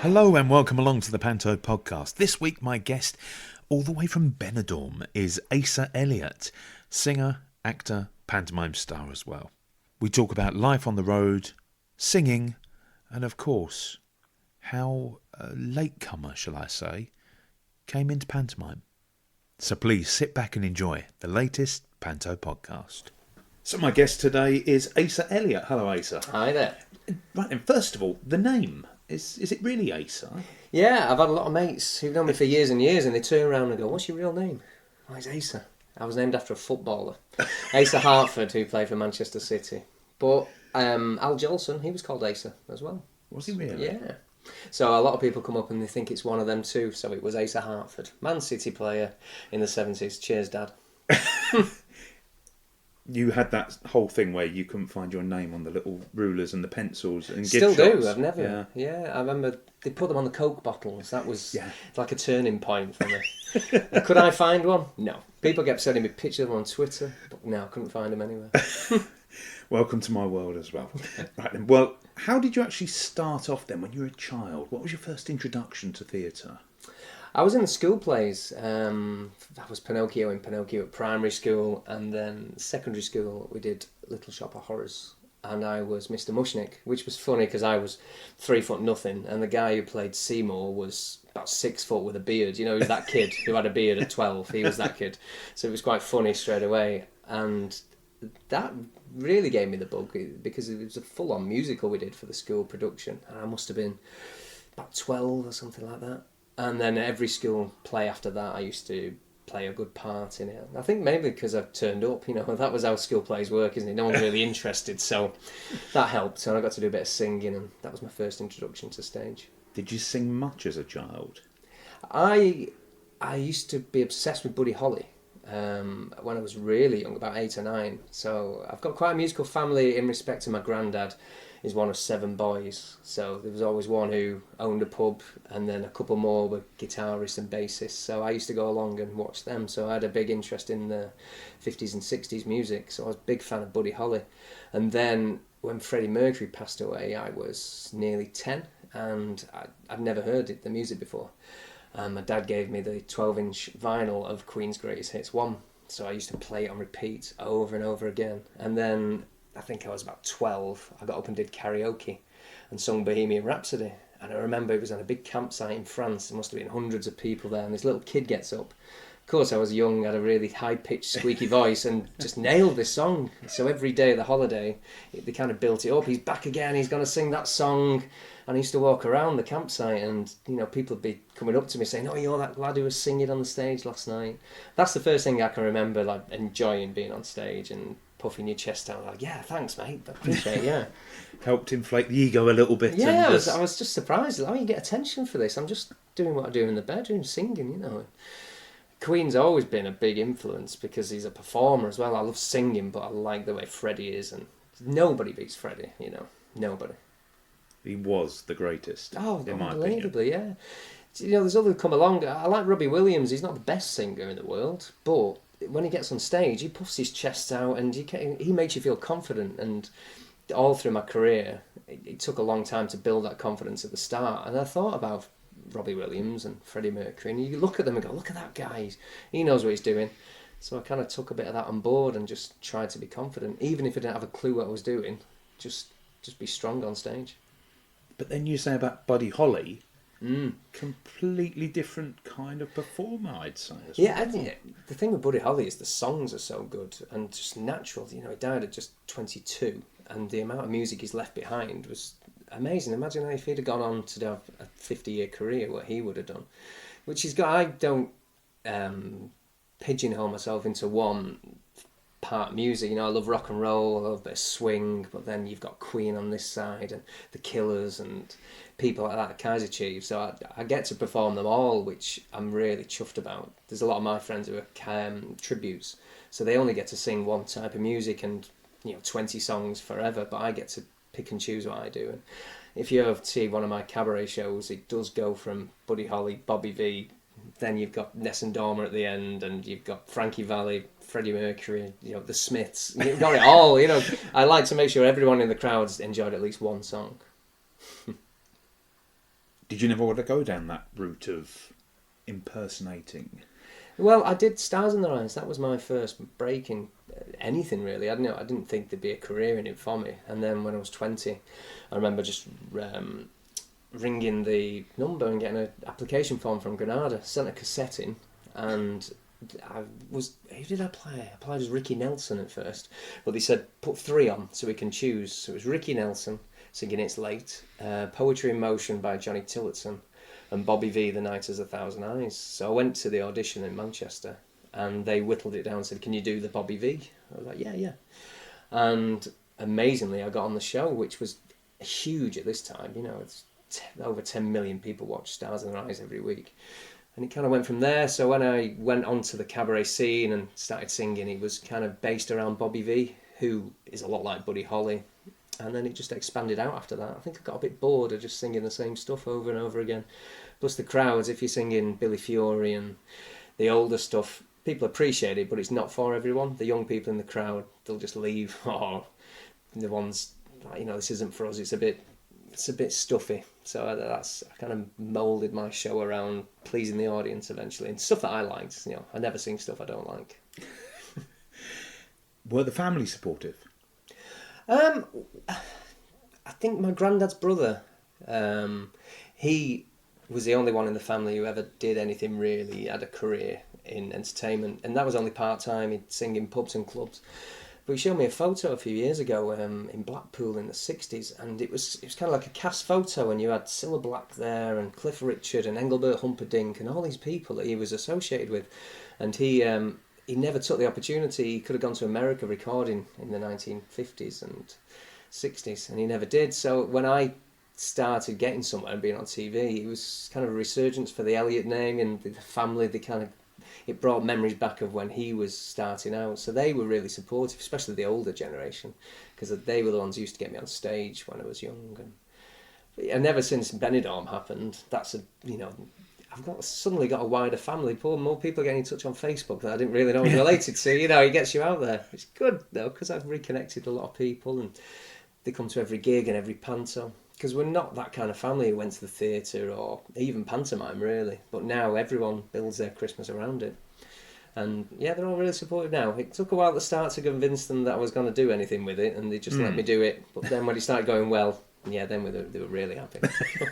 Hello and welcome along to the Panto podcast. This week my guest, all the way from Benidorm, is Asa Elliott, singer, actor, pantomime star as well. We talk about life on the road, singing, and of course, how a latecomer, shall I say, came into pantomime. So please sit back and enjoy the latest Panto podcast. So my guest today is Asa Elliott. Hello, Asa. Hi there. Right then, first of all, the name. Is it really Asa? Yeah, I've had a lot of mates who've known me for years and years, and they turn around and go, "What's your real name?" Oh, it's Asa. I was named after a footballer, Asa Hartford, who played for Manchester City. But Al Jolson, he was called Asa as well. Was he really? Yeah. So a lot of people come up and they think it's one of them too. So it was Asa Hartford, Man City player in the 70s. Cheers, Dad. You had that whole thing where you couldn't find your name on the little rulers and the pencils and gift Still shops. do. I've never. Yeah, I remember they put them on the Coke bottles. That was like a turning point for me. Could I find one? No. People kept sending me pictures of them on Twitter, but no, I couldn't find them anywhere. Welcome to my world as well. Right then. Well, how did you actually start off then when you were a child? What was your first introduction to theatre? I was in the school plays. That was Pinocchio in Pinocchio at primary school, and then secondary school we did Little Shop of Horrors, and I was Mr. Mushnick, which was funny because I was 3 foot nothing, and the guy who played Seymour was about 6 foot with a beard. You know, he was that kid who had a beard at 12. He was that kid, so it was quite funny straight away, and that really gave me the bug because it was a full-on musical we did for the school production, and I must have been about 12 or something like that. And then every school play after that, I used to play a good part in it. I think maybe because I've turned up, you know, that was how school plays work, isn't it? No one's really interested, so that helped. And I got to do a bit of singing, and that was my first introduction to stage. Did you sing much as a child? I used to be obsessed with Buddy Holly when I was really young, about 8 or 9. So I've got quite a musical family in respect to my granddad. Is one of 7 boys, so there was always one who owned a pub, and then a couple more were guitarists and bassists, so I used to go along and watch them. So I had a big interest in the 50s and 60s music, so I was a big fan of Buddy Holly. And then when Freddie Mercury passed away, I was nearly 10, and I'd never heard the music before. My dad gave me the 12-inch vinyl of Queen's Greatest Hits 1, so I used to play it on repeat over and over again. And then I think I was about 12, I got up and did karaoke and sung Bohemian Rhapsody. And I remember it was on a big campsite in France. There must have been hundreds of people there, and this little kid gets up. Of course, I was young, had a really high-pitched, squeaky voice, and just nailed this song. So every day of the holiday, they kind of built it up. He's back again, he's going to sing that song. And I used to walk around the campsite, and you know, people would be coming up to me saying, "Oh, you're that lad who was singing on the stage last night." That's the first thing I can remember, like enjoying being on stage and puffing your chest out, like, "Yeah, thanks, mate. I appreciate it." Yeah, helped inflate the ego a little bit. Yeah, I was just surprised. How you get attention for this? I'm just doing what I do in the bedroom, singing. You know, Queen's always been a big influence because he's a performer as well. I love singing, but I like the way Freddie is, and nobody beats Freddie. You know, nobody. He was the greatest. Oh, unbelievably, yeah. You know, there's others come along. I like Robbie Williams. He's not the best singer in the world, but when he gets on stage, he puffs his chest out, and he makes you feel confident. And all through my career, it took a long time to build that confidence at the start. And I thought about Robbie Williams and Freddie Mercury, and you look at them and go, "Look at that guy. He knows what he's doing." So I kind of took a bit of that on board and just tried to be confident, even if I didn't have a clue what I was doing. Just be strong on stage. But then you say about Buddy Holly, completely different kind of performer, I'd say. Yeah, the thing with Buddy Holly is the songs are so good and just natural. You know, he died at just 22, and the amount of music he's left behind was amazing. Imagine if he'd have gone on to have a 50-year career, what he would have done. Which he's got. I don't pigeonhole myself into one part music. You know, I love rock and roll, I love a bit of swing, but then you've got Queen on this side and the Killers and people like that, Kaiser Chiefs. So I get to perform them all, which I'm really chuffed about. There's a lot of my friends who are tributes, so they only get to sing one type of music and, you know, 20 songs forever, but I get to pick and choose what I do. And if you ever see one of my cabaret shows, it does go from Buddy Holly, Bobby V, then you've got Nessun Dorma at the end, and you've got Frankie Valli, Freddie Mercury, you know, the Smiths. You've got it all, you know. I like to make sure everyone in the crowd's enjoyed at least one song. Did you never want to go down that route of impersonating? Well, I did Stars in Their Eyes. That was my first break in anything really. I didn't think there'd be a career in it for me. And then when I was 20, I remember just ringing the number and getting an application form from Granada. Sent a cassette in, and who did I play? I played as Ricky Nelson at first, but they said put 3 on so we can choose. So it was Ricky Nelson singing It's Late, Poetry in Motion by Johnny Tillotson, and Bobby V, The Night Has a Thousand Eyes. So I went to the audition in Manchester, and they whittled it down and said, can you do the Bobby V? I was like, yeah. And amazingly, I got on the show, which was huge at this time. You know, it's over 10 million people watch Stars in Their Eyes every week. And it kind of went from there. So when I went onto the cabaret scene and started singing, it was kind of based around Bobby V, who is a lot like Buddy Holly. And then it just expanded out after that. I think I got a bit bored of just singing the same stuff over and over again. Plus the crowds, if you're singing Billy Fiore and the older stuff, people appreciate it, but it's not for everyone. The young people in the crowd, they'll just leave. Or the ones, like, this isn't for us. It's a bit stuffy. So I kind of moulded my show around pleasing the audience eventually. And stuff that I liked. I never sing stuff I don't like. Were the family supportive? I think my granddad's brother, he was the only one in the family who ever did anything really. He had a career in entertainment, and that was only part-time. He'd sing in pubs and clubs. But he showed me a photo a few years ago in Blackpool in the 60s, and it was kind of like a cast photo, and you had Cilla Black there, and Cliff Richard, and Engelbert Humperdinck, and all these people that he was associated with. And he never took the opportunity. He could have gone to America recording in the 1950s and 60s, and he never did. So when I started getting somewhere and being on TV, it was kind of a resurgence for the Elliott name and the family. It brought memories back of when he was starting out. So they were really supportive, especially the older generation, because they were the ones who used to get me on stage when I was young. And ever since Benidorm happened, I've suddenly got a wider family. More people getting in touch on Facebook that I didn't really know I was related to. It gets you out there. It's good though, because I've reconnected a lot of people, and they come to every gig and every panto. Because we're not that kind of family who went to the theatre or even pantomime really. But now everyone builds their Christmas around it. And yeah, they're all really supportive now. It took a while at the start to convince them that I was going to do anything with it, and they just let me do it. But then when it started going well, then they were really happy.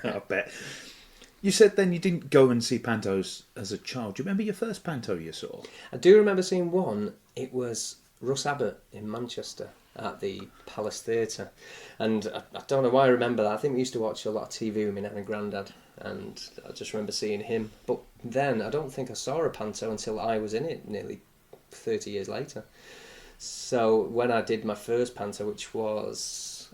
I bet. You said then you didn't go and see pantos as a child. Do you remember your first panto you saw? I do remember seeing one. It was Russ Abbott in Manchester at the Palace Theatre. And I don't know why I remember that. I think we used to watch a lot of TV with my nan and granddad, and I just remember seeing him. But then I don't think I saw a panto until I was in it nearly 30 years later. So when I did my first panto, which was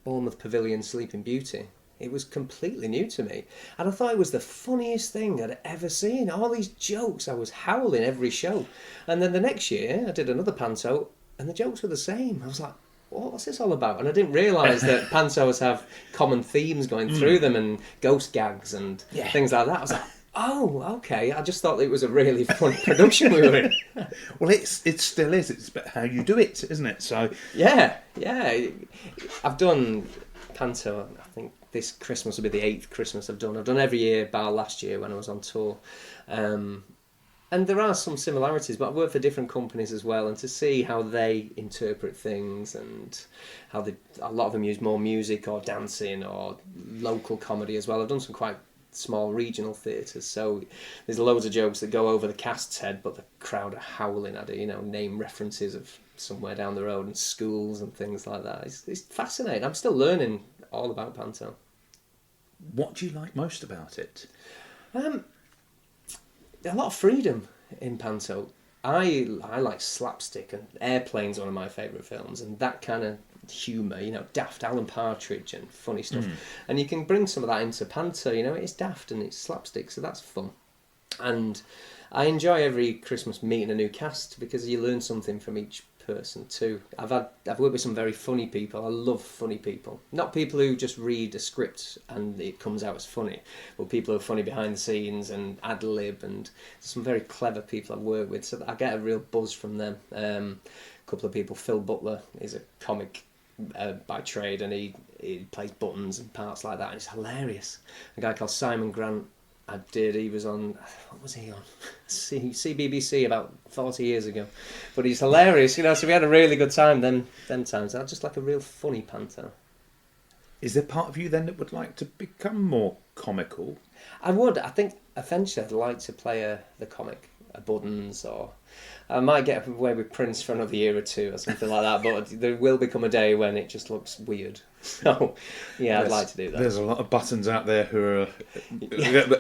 Bournemouth Pavilion Sleeping Beauty, it was completely new to me. And I thought it was the funniest thing I'd ever seen. All these jokes, I was howling every show. And then the next year, I did another panto, and the jokes were the same. I was like, what's this all about? And I didn't realise that pantos have common themes going through them, and ghost gags and things like that. I was like, oh, okay. I just thought it was a really fun production we were in. Well, it still is. It's about how you do it, isn't it? So yeah. I've done panto, I think this Christmas will be the 8th Christmas I've done. I've done every year bar last year when I was on tour. And there are some similarities, but I've worked for different companies as well, and to see how they interpret things and how a lot of them use more music or dancing or local comedy as well. I've done some quite small regional theatres, so there's loads of jokes that go over the cast's head, but the crowd are howling at it, name references of somewhere down the road and schools and things like that. It's fascinating. I'm still learning all about panto. What do you like most about it? A lot of freedom in panto. I like slapstick, and Airplane's one of my favourite films, and that kind of humour, daft Alan Partridge and funny stuff. And you can bring some of that into panto, it's daft and it's slapstick, so that's fun. And I enjoy every Christmas meeting a new cast, because you learn something from each person too. I've worked with some very funny people. I love funny people. Not people who just read a script and it comes out as funny, but people who are funny behind the scenes and ad lib, and some very clever people I've worked with. So I get a real buzz from them. A couple of people. Phil Butler is a comic by trade, and he plays buttons and parts like that, and it's hilarious. A guy called Simon Grant, he was on, what was he on? CBBC about 40 years ago. But he's hilarious, you know, so we had a really good time them times. I just like a real funny panto. Is there part of you then that would like to become more comical? I would. I think eventually I'd like to play the comic, a Buttons, or I might get away with Prince for another year or two or something like that, but there will become a day when it just looks weird. So, yeah, I'd like to do that. There's a lot of Buttons out there who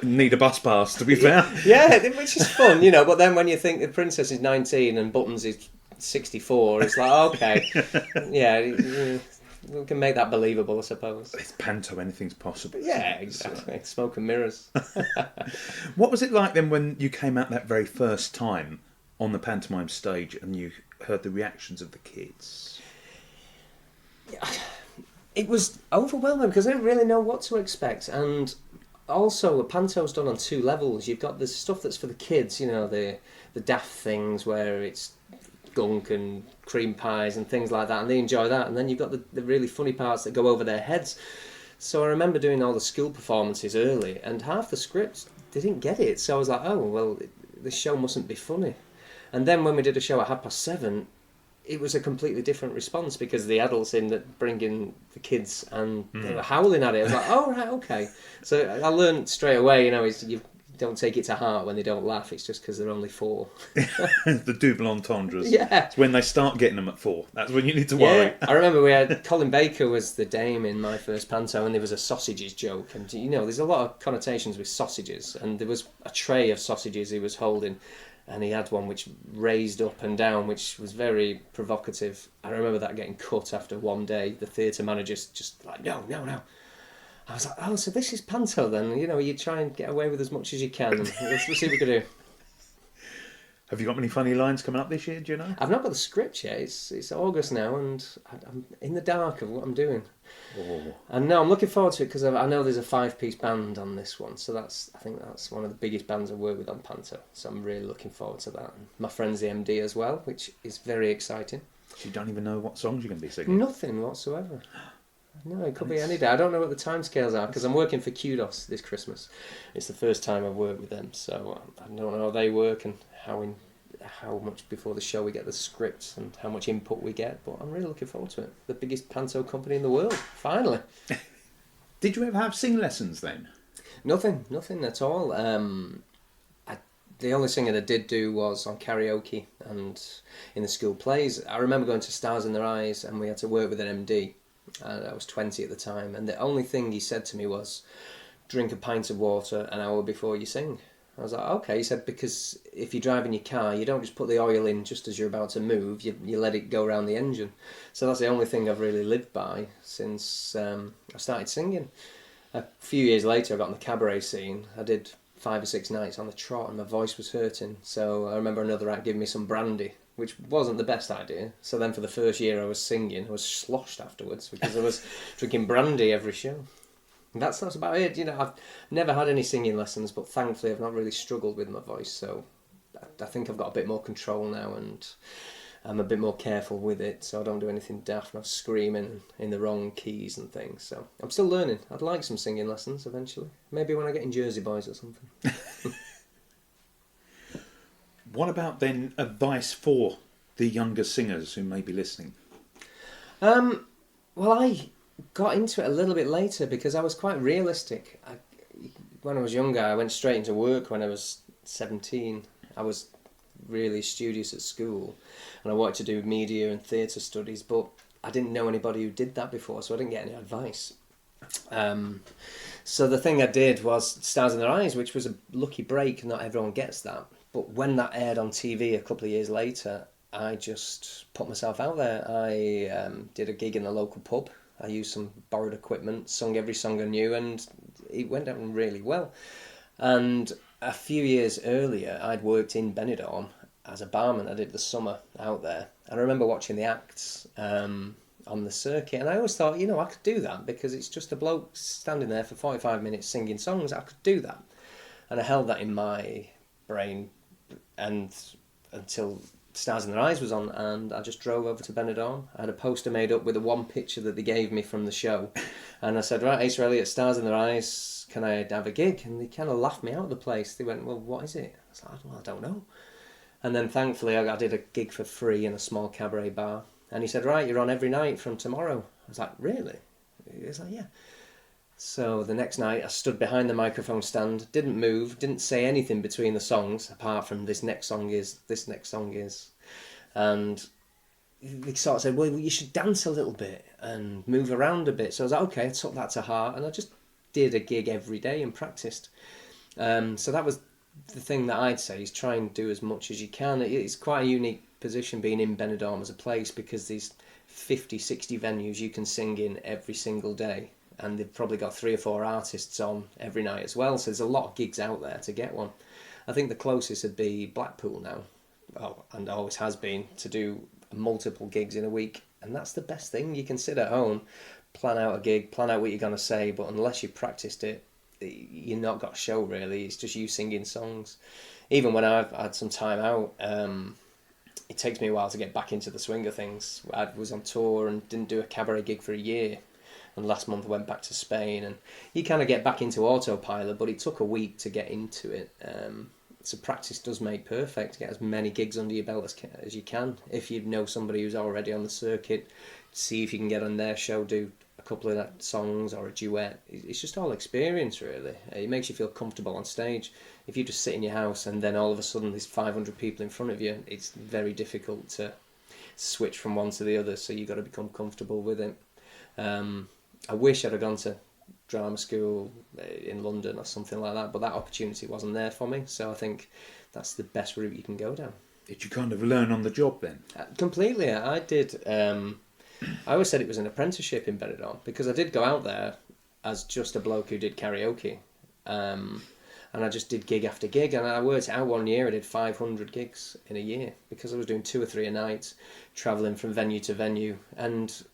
need a bus pass, to be fair. Yeah, which is fun, you know, but then when you think the Princess is 19 and Buttons is 64, it's like, okay, yeah, we can make that believable, I suppose. It's Panto, anything's possible. Yeah, exactly. Smoke and mirrors. What was it like then when you came out that very first time on the pantomime stage and you heard the reactions of the kids? It was overwhelming because I didn't really know what to expect, and also a panto's done on two levels. You've got the stuff that's for the kids, you know, the daft things where it's gunk and cream pies and things like that, and they enjoy that, and then you've got the really funny parts that go over their heads. So I remember doing all the school performances early, and half the scripts they didn't get it, so I was like, oh well, this show mustn't be funny. And then when we did a show at 7:30, it was a completely different response because the adults in that bring in the kids and they were howling at it. I was like, oh right, okay. So I learned straight away, you know, you don't take it to heart when they don't laugh. It's just because they're only 4. The double entendres. Yeah. It's when they start getting them at 4. That's when you need to worry. Yeah. I remember we had Colin Baker was the dame in my first panto, and there was a sausages joke, and you know, there's a lot of connotations with sausages, and there was a tray of sausages he was holding, and he had one which raised up and down, which was very provocative. I remember that getting cut after one day. The theatre manager's just like, no. I was like, oh, so this is panto then? You know, you try and get away with as much as you can. Let's see what we can do. Have you got many funny lines coming up this year, do you know? I've not got the script yet. It's August now, and I'm in the dark of what I'm doing. Oh. And no, I'm looking forward to it because I know there's a 5-piece band on this one, so I think that's one of the biggest bands I've worked with on panto. So I'm really looking forward to that. And my friend's the MD as well, which is very exciting. So you don't even know what songs you're going to be singing? Nothing whatsoever. No, it could be any day. I don't know what the timescales are because I'm working for Kudos this Christmas. It's the first time I've worked with them, so I don't know how they work and how much before the show we get the scripts and how much input we get, but I'm really looking forward to it. The biggest panto company in the world, finally. Did you ever have singing lessons then? Nothing at all. The only singing I did do was on karaoke and in the school plays. I remember going to Stars in Their Eyes and we had to work with an MD. I was 20 at the time, and the only thing he said to me was, drink a pint of water an hour before you sing. I was like, okay. He said, because if you're driving your car, you don't just put the oil in just as you're about to move, you let it go around the engine. So that's the only thing I've really lived by since I started singing. A few years later, I got on the cabaret scene. I did 5 or 6 nights on the trot and my voice was hurting. So I remember another act giving me some brandy, which wasn't the best idea. So then for the first year I was singing, I was sloshed afterwards because I was drinking brandy every show. And that's about it. You know, I've never had any singing lessons, but thankfully I've not really struggled with my voice. So I think I've got a bit more control now and I'm a bit more careful with it. So I don't do anything daft, not screaming in the wrong keys and things. So I'm still learning. I'd like some singing lessons eventually. Maybe when I get in Jersey Boys or something. What about then advice for the younger singers who may be listening? Well, I got into it a little bit later because I was quite realistic. When I was younger, I went straight into work when I was 17. I was really studious at school and I wanted to do media and theatre studies, but I didn't know anybody who did that before, so I didn't get any advice. So the thing I did was Stars in Their Eyes, which was a lucky break. Not everyone gets that. But when that aired on TV a couple of years later, I just put myself out there. I did a gig in the local pub. I used some borrowed equipment, sung every song I knew, and it went down really well. And a few years earlier, I'd worked in Benidorm as a barman. I did the summer out there. And I remember watching the acts on the circuit, and I always thought, you know, I could do that because it's just a bloke standing there for 45 minutes singing songs. I could do that. And I held that in my brain and until Stars in Their Eyes was on, and I just drove over to Benidorm. I had a poster made up with the one picture that they gave me from the show, and I said, right, Asa Elliott, Stars in Their Eyes, can I have a gig? And they kind of laughed me out of the place. They went, well, what is it? I was like, well, I don't know. And then thankfully I did a gig for free in a small cabaret bar, and he said, right, you're on every night from tomorrow. I was like, really? He was like, yeah. So the next night I stood behind the microphone stand, didn't move, didn't say anything between the songs apart from this next song is. And they sort of said, well, you should dance a little bit and move around a bit. So I was like, okay, I took that to heart, and I just did a gig every day and practiced. So that was the thing that I'd say, is try and do as much as you can. It's quite a unique position being in Benidorm as a place, because these 50, 60 venues you can sing in every single day. And they've probably got 3 or 4 artists on every night as well. So there's a lot of gigs out there to get one. I think the closest would be Blackpool now, and always has been, to do multiple gigs in a week. And that's the best thing. You can sit at home, plan out a gig, plan out what you're going to say, but unless you practiced it, you're not got a show really. It's just you singing songs. Even when I've had some time out, it takes me a while to get back into the swing of things. I was on tour and didn't do a cabaret gig for a year. And last month I went back to Spain, and you kind of get back into autopilot, but it took a week to get into it. So practice does make perfect. Get as many gigs under your belt as you can. If you know somebody who's already on the circuit, see if you can get on their show, do a couple of songs or a duet. It's just all experience, really. It makes you feel comfortable on stage. If you just sit in your house and then all of a sudden there's 500 people in front of you, it's very difficult to switch from one to the other, so you've got to become comfortable with it. I wish I'd have gone to drama school in London or something like that, but that opportunity wasn't there for me, so I think that's the best route you can go down. Did you kind of learn on the job then? Completely. I did. I always said it was an apprenticeship in Benidorm, because I did go out there as just a bloke who did karaoke, and I just did gig after gig, and I worked out one year I did 500 gigs in a year, because I was doing 2 or 3 a night, travelling from venue to venue, and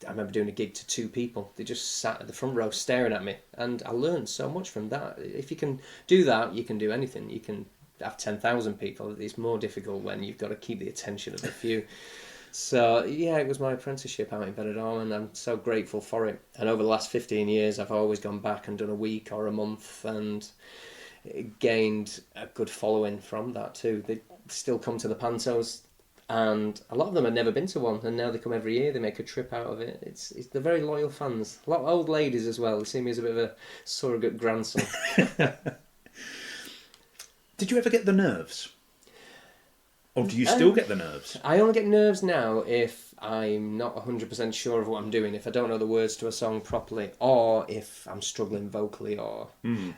I remember doing a gig to 2 people. They just sat at the front row staring at me, and I learned so much from that. If you can do that, you can do anything. You can have 10,000 people. It's more difficult when you've got to keep the attention of a few. So yeah, it was my apprenticeship out in Benidorm, and I'm so grateful for it. And over the last 15 years, I've always gone back and done a week or a month, and gained a good following from that too. They still come to the Pantos, and a lot of them had never been to one, and now they come every year. They make a trip out of it. They're very loyal fans. A lot of old ladies as well. They see me as a bit of a surrogate grandson. Did you ever get the nerves? Or do you still get the nerves? I only get nerves now if I'm not 100% sure of what I'm doing, if I don't know the words to a song properly, or if I'm struggling vocally, or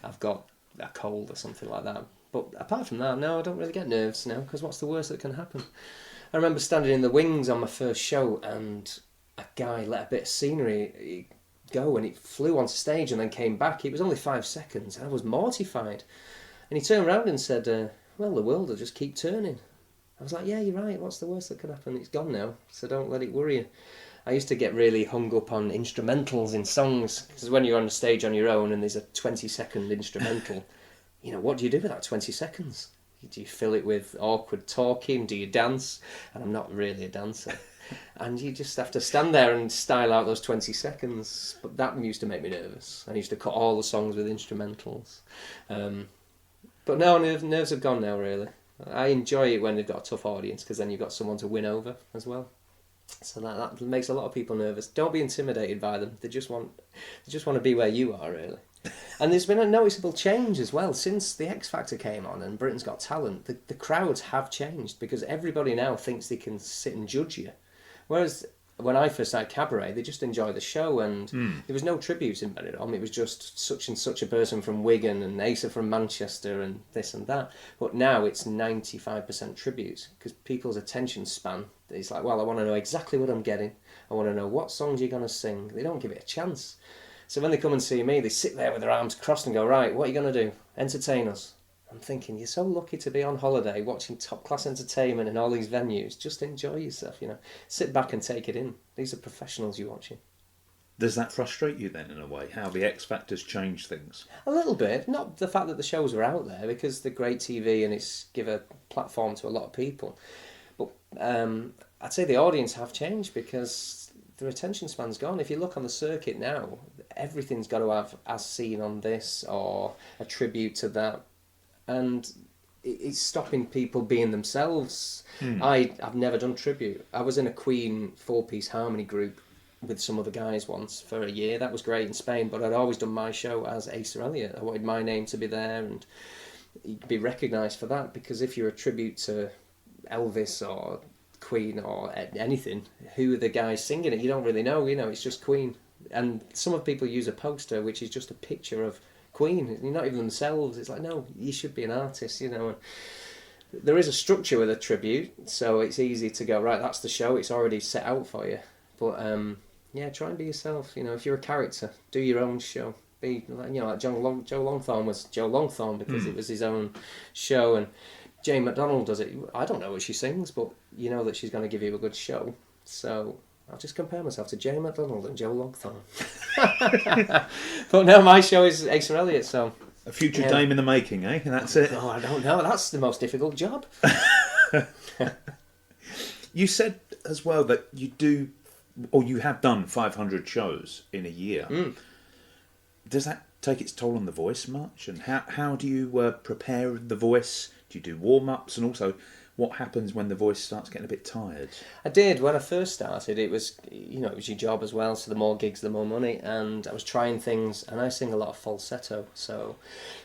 I've got a cold or something like that. But apart from that, no, I don't really get nerves now, because what's the worst that can happen? I remember standing in the wings on my first show, and a guy let a bit of scenery go, and it flew on stage and then came back. It was only 5 seconds. I was mortified. And he turned around and said, well, the world will just keep turning. I was like, yeah, you're right. What's the worst that could happen? It's gone now, so don't let it worry you. I used to get really hung up on instrumentals in songs, because when you're on the stage on your own and there's a 20-second instrumental, what do you do with that 20 seconds? Do you fill it with awkward talking? Do you dance? And I'm not really a dancer. And you just have to stand there and style out those 20 seconds. But that used to make me nervous. I used to cut all the songs with instrumentals. But no, nerves have gone now, really. I enjoy it when they've got a tough audience, because then you've got someone to win over as well. So that makes a lot of people nervous. Don't be intimidated by them. They just want to be where you are, really. And there's been a noticeable change as well since the X Factor came on and Britain's Got Talent. The crowds have changed, because everybody now thinks they can sit and judge you, whereas when I first started cabaret, they just enjoy the show, and there was no tributes in Benidorm. It was just such and such a person from Wigan and Asa from Manchester and this and that. But now it's 95% tributes, because people's attention span is like, well, I want to know exactly what I'm getting. I want to know what songs you're going to sing. They don't give it a chance. So when they come and see me, they sit there with their arms crossed and go, right, what are you going to do? Entertain us. I'm thinking, you're so lucky to be on holiday watching top-class entertainment in all these venues. Just enjoy yourself, Sit back and take it in. These are professionals you're watching. Does that frustrate you then, in a way, how the X Factor's changed things? A little bit. Not the fact that the shows are out there, because they're great TV and it's give a platform to a lot of people. But I'd say the audience have changed because their attention span's gone. If you look on the circuit now, everything's got to have as seen on this or a tribute to that. And it's stopping people being themselves. I've never done tribute. I was in a Queen 4-piece harmony group with some other guys once for a year. That was great in Spain, but I'd always done my show as Asa Elliott. I wanted my name to be there and be recognised for that, because if you're a tribute to Elvis or Queen or anything, who are the guys singing it? You don't really know, it's just Queen. And some of people use a poster which is just a picture of Queen. You're not even themselves. It's like, no, you should be an artist, And there is a structure with a tribute, so it's easy to go, right, that's the show, it's already set out for you. But yeah, try and be yourself. If you're a character, do your own show. Be like Joe Longthorne was Joe Longthorne because it was his own show, and Jane McDonald does it. I don't know what she sings, but you know that she's going to give you a good show. So I'll just compare myself to Jane McDonald and Joe Longthorne. But no, my show is Asa Elliott, so A future dame in the making, eh? And that's it. Oh, I don't know. That's the most difficult job. You said as well that you do, or you have done 500 shows in a year. Does that take its toll on the voice much? And how do you prepare the voice? Do you do warm-ups? And also, what happens when the voice starts getting a bit tired? I did. When I first started, it was your job as well, so the more gigs, the more money, and I was trying things, and I sing a lot of falsetto, so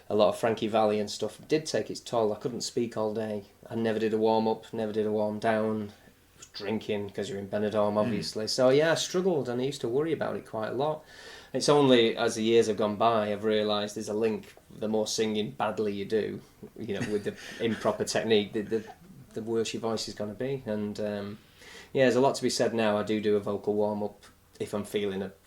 a lot of Frankie Valli and stuff did take its toll. I couldn't speak all day. I never did a warm-up, never did a warm-down. Drinking, because you're in Benidorm, obviously. So yeah, I struggled, and I used to worry about it quite a lot. It's only as the years have gone by I've realised there's a link. The more singing badly you do, with the improper technique, the worse your voice is going to be. And yeah, there's a lot to be said now. I do a vocal warm-up if I'm feeling that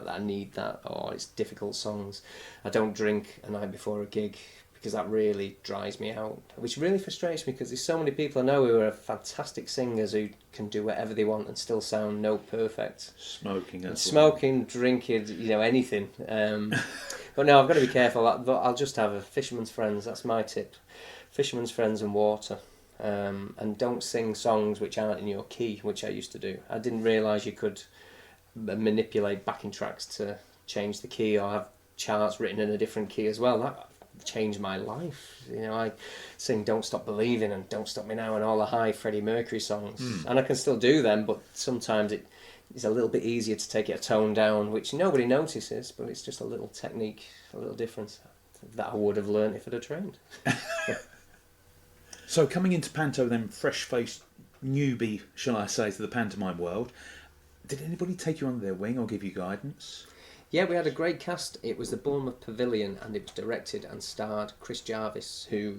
I need that, or it's difficult songs. I don't drink a night before a gig, because that really dries me out, which really frustrates me, because there's so many people I know who are fantastic singers who can do whatever they want and still sound note perfect. Smoking, drinking, anything. But no, I've got to be careful. I'll just have a Fisherman's Friends. That's my tip. Fisherman's Friends and water. And don't sing songs which aren't in your key, which I used to do. I didn't realise you could manipulate backing tracks to change the key, or have charts written in a different key as well. That changed my life. I sing Don't Stop Believing and Don't Stop Me Now and all the high Freddie Mercury songs, and I can still do them, but sometimes it's a little bit easier to take it a tone down, which nobody notices, but it's just a little technique, a little difference that I would have learned if I'd have trained. So coming into Panto then, fresh-faced newbie, shall I say, to the pantomime world, did anybody take you under their wing or give you guidance? Yeah, we had a great cast. It was the Bournemouth Pavilion, and it was directed and starred Chris Jarvis, who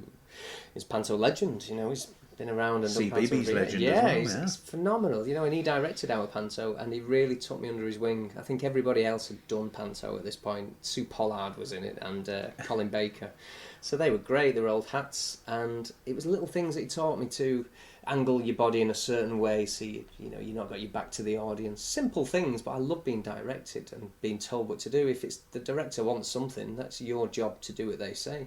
is Panto legend. He's been around and done Panto. CBeebies legend yeah, as well, he's phenomenal. And he directed our Panto, and he really took me under his wing. I think everybody else had done Panto at this point. Sue Pollard was in it, and Colin Baker. So they were great. They were old hats, and it was little things that he taught me to angle your body in a certain way, so you're not got your back to the audience. Simple things, but I love being directed and being told what to do. If it's the director wants something, that's your job to do what they say.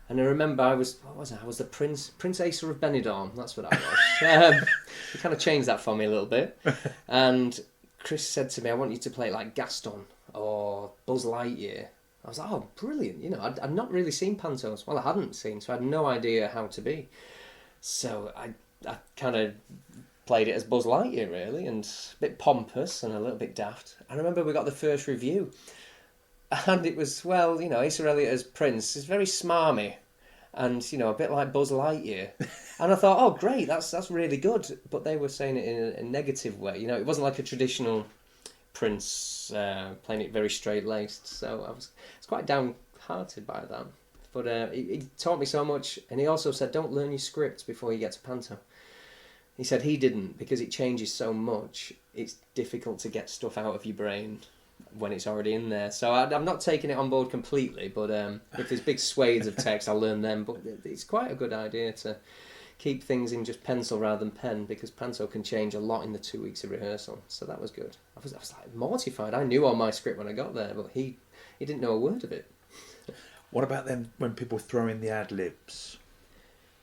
And I remember I was the Prince Asa of Benidorm. That's what I was. He kind of changed that for me a little bit. And Chris said to me, "I want you to play it like Gaston or Buzz Lightyear." I was like, "Oh, brilliant!" I'd not really seen pantos. Well, I hadn't seen, so I had no idea how to be. So I kind of played it as Buzz Lightyear, really, and a bit pompous and a little bit daft. I remember we got the first review, and it was, Asa Elliott as Prince is very smarmy, and, a bit like Buzz Lightyear. And I thought, oh, great, that's really good. But they were saying it in a negative way. It wasn't like a traditional Prince playing it very straight-laced. So I was quite downhearted by that. But he taught me so much, and he also said, don't learn your script before you get to Panto. He said he didn't, because it changes so much, it's difficult to get stuff out of your brain when it's already in there. So I'm not taking it on board completely, but if there's big swathes of text, I'll learn them. But it's quite a good idea to keep things in just pencil rather than pen, because Panto can change a lot in the 2 weeks of rehearsal. So that was good. I was like mortified. I knew all my script when I got there, but he didn't know a word of it. What about then when people throw in the ad libs?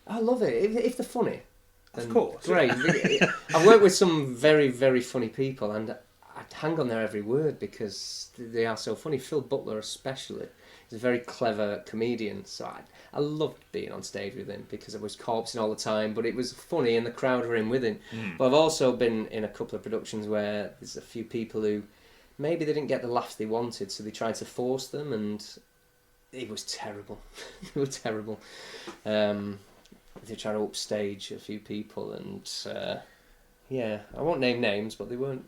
I love it. If they're funny, then Of course. great. I've worked with some very, very funny people, and I hang on their every word because they are so funny. Phil Butler especially. He's a very clever comedian, so I loved being on stage with him because I was corpsing all the time, but it was funny and the crowd were in with him. But I've also been in a couple of productions where there's a few people who maybe they didn't get the laughs they wanted, so they tried to force them, and it was terrible. They were terrible. They tried to upstage a few people, and I won't name names, but they weren't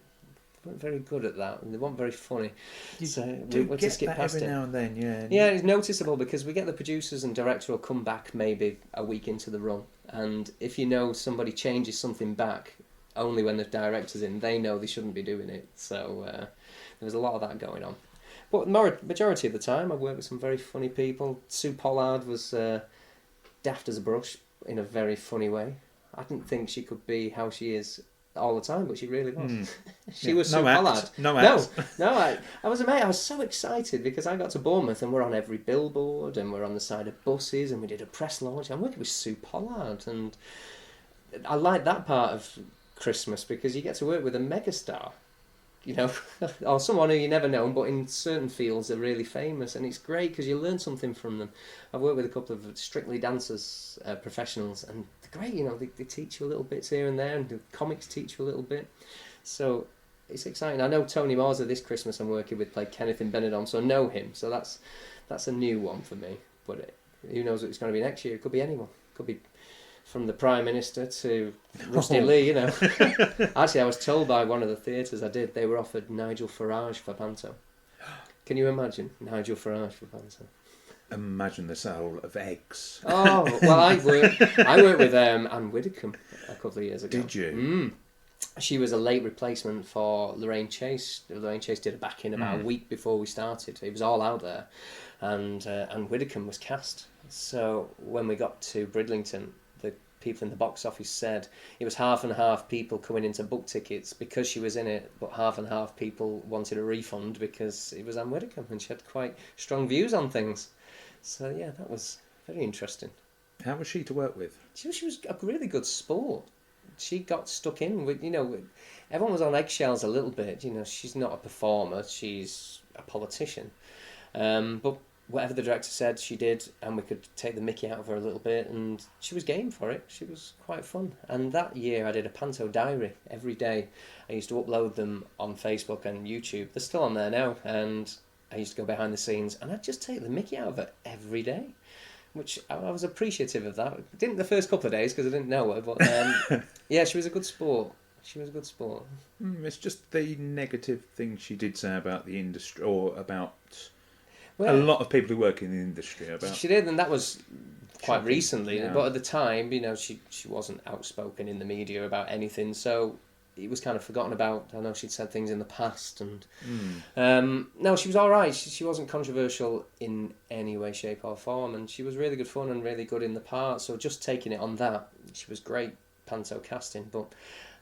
very good at that, and they weren't very funny. So we get to skip that past every it. now and then, yeah. Yeah, it's noticeable because we get the producers and director will come back maybe a week into the run, and if you know somebody changes something back, only when the director's in, they know they shouldn't be doing it. So there was a lot of that going on. But majority of the time, I've worked with some very funny people. Sue Pollard was daft as a brush in a very funny way. I didn't think she could be how she is all the time, but she really was. She was Sue Pollard. No, I was amazed. I was so excited because I got to Bournemouth and we're on every billboard and we're on the side of buses and we did a press launch. I'm working with Sue Pollard, and I like that part of Christmas because you get to work with a megastar, you know, or someone who you never know, but in certain fields they're really famous, and it's great because you learn something from them. I've worked with a couple of Strictly Dancers professionals, and they're great, you know, they teach you a little bits here and there, and the comics teach you a little bit, so it's exciting. I know Tony Marza this Christmas I'm working with played Kenneth in Benidorm, so I know him, so that's a new one for me, but who knows what it's going to be next year. It could be anyone, it could be from the Prime Minister to Rusty Lee, you know. Actually, I was told by one of the theatres I did, they were offered Nigel Farage for Panto. Can you imagine Nigel Farage for Panto? Imagine the sale of eggs. Oh, well, I worked with Anne Widdecombe a couple of years ago. Did you? She was a late replacement for Lorraine Chase. Lorraine Chase did a back-in about a week before we started. It was all out there. And Anne Widdecombe was cast. So when we got to Bridlington, the people in the box office said it was half and half people coming in to book tickets because she was in it, but half and half people wanted a refund because it was Anne Widdecombe and she had quite strong views on things. So yeah, that was very interesting. How was she to work with? She was a really good sport. She got stuck in with, you know, everyone was on eggshells a little bit. You know, she's not a performer, she's a politician. But whatever the director said, she did, and we could take the mickey out of her a little bit, and she was game for it. She was quite fun. And that year I did a Panto diary every day. I used to upload them on Facebook and YouTube. They're still on there now, and I used to go behind the scenes, and I'd just take the mickey out of her every day, which I was appreciative of that. Didn't the first couple of days because I didn't know her, but yeah, she was a good sport. She was a good sport. It's just the negative things she did say about the industry, or about... Well, a lot of people who work in the industry about. She did, and that was quite Shocking, recently. yeah. But at the time, you know, she wasn't outspoken in the media about anything, so it was kind of forgotten about. I know she'd said things in the past, and no, she was all right. She wasn't controversial in any way, shape, or form, and she was really good fun and really good in the part. So just taking it on that, she was great Panto casting, but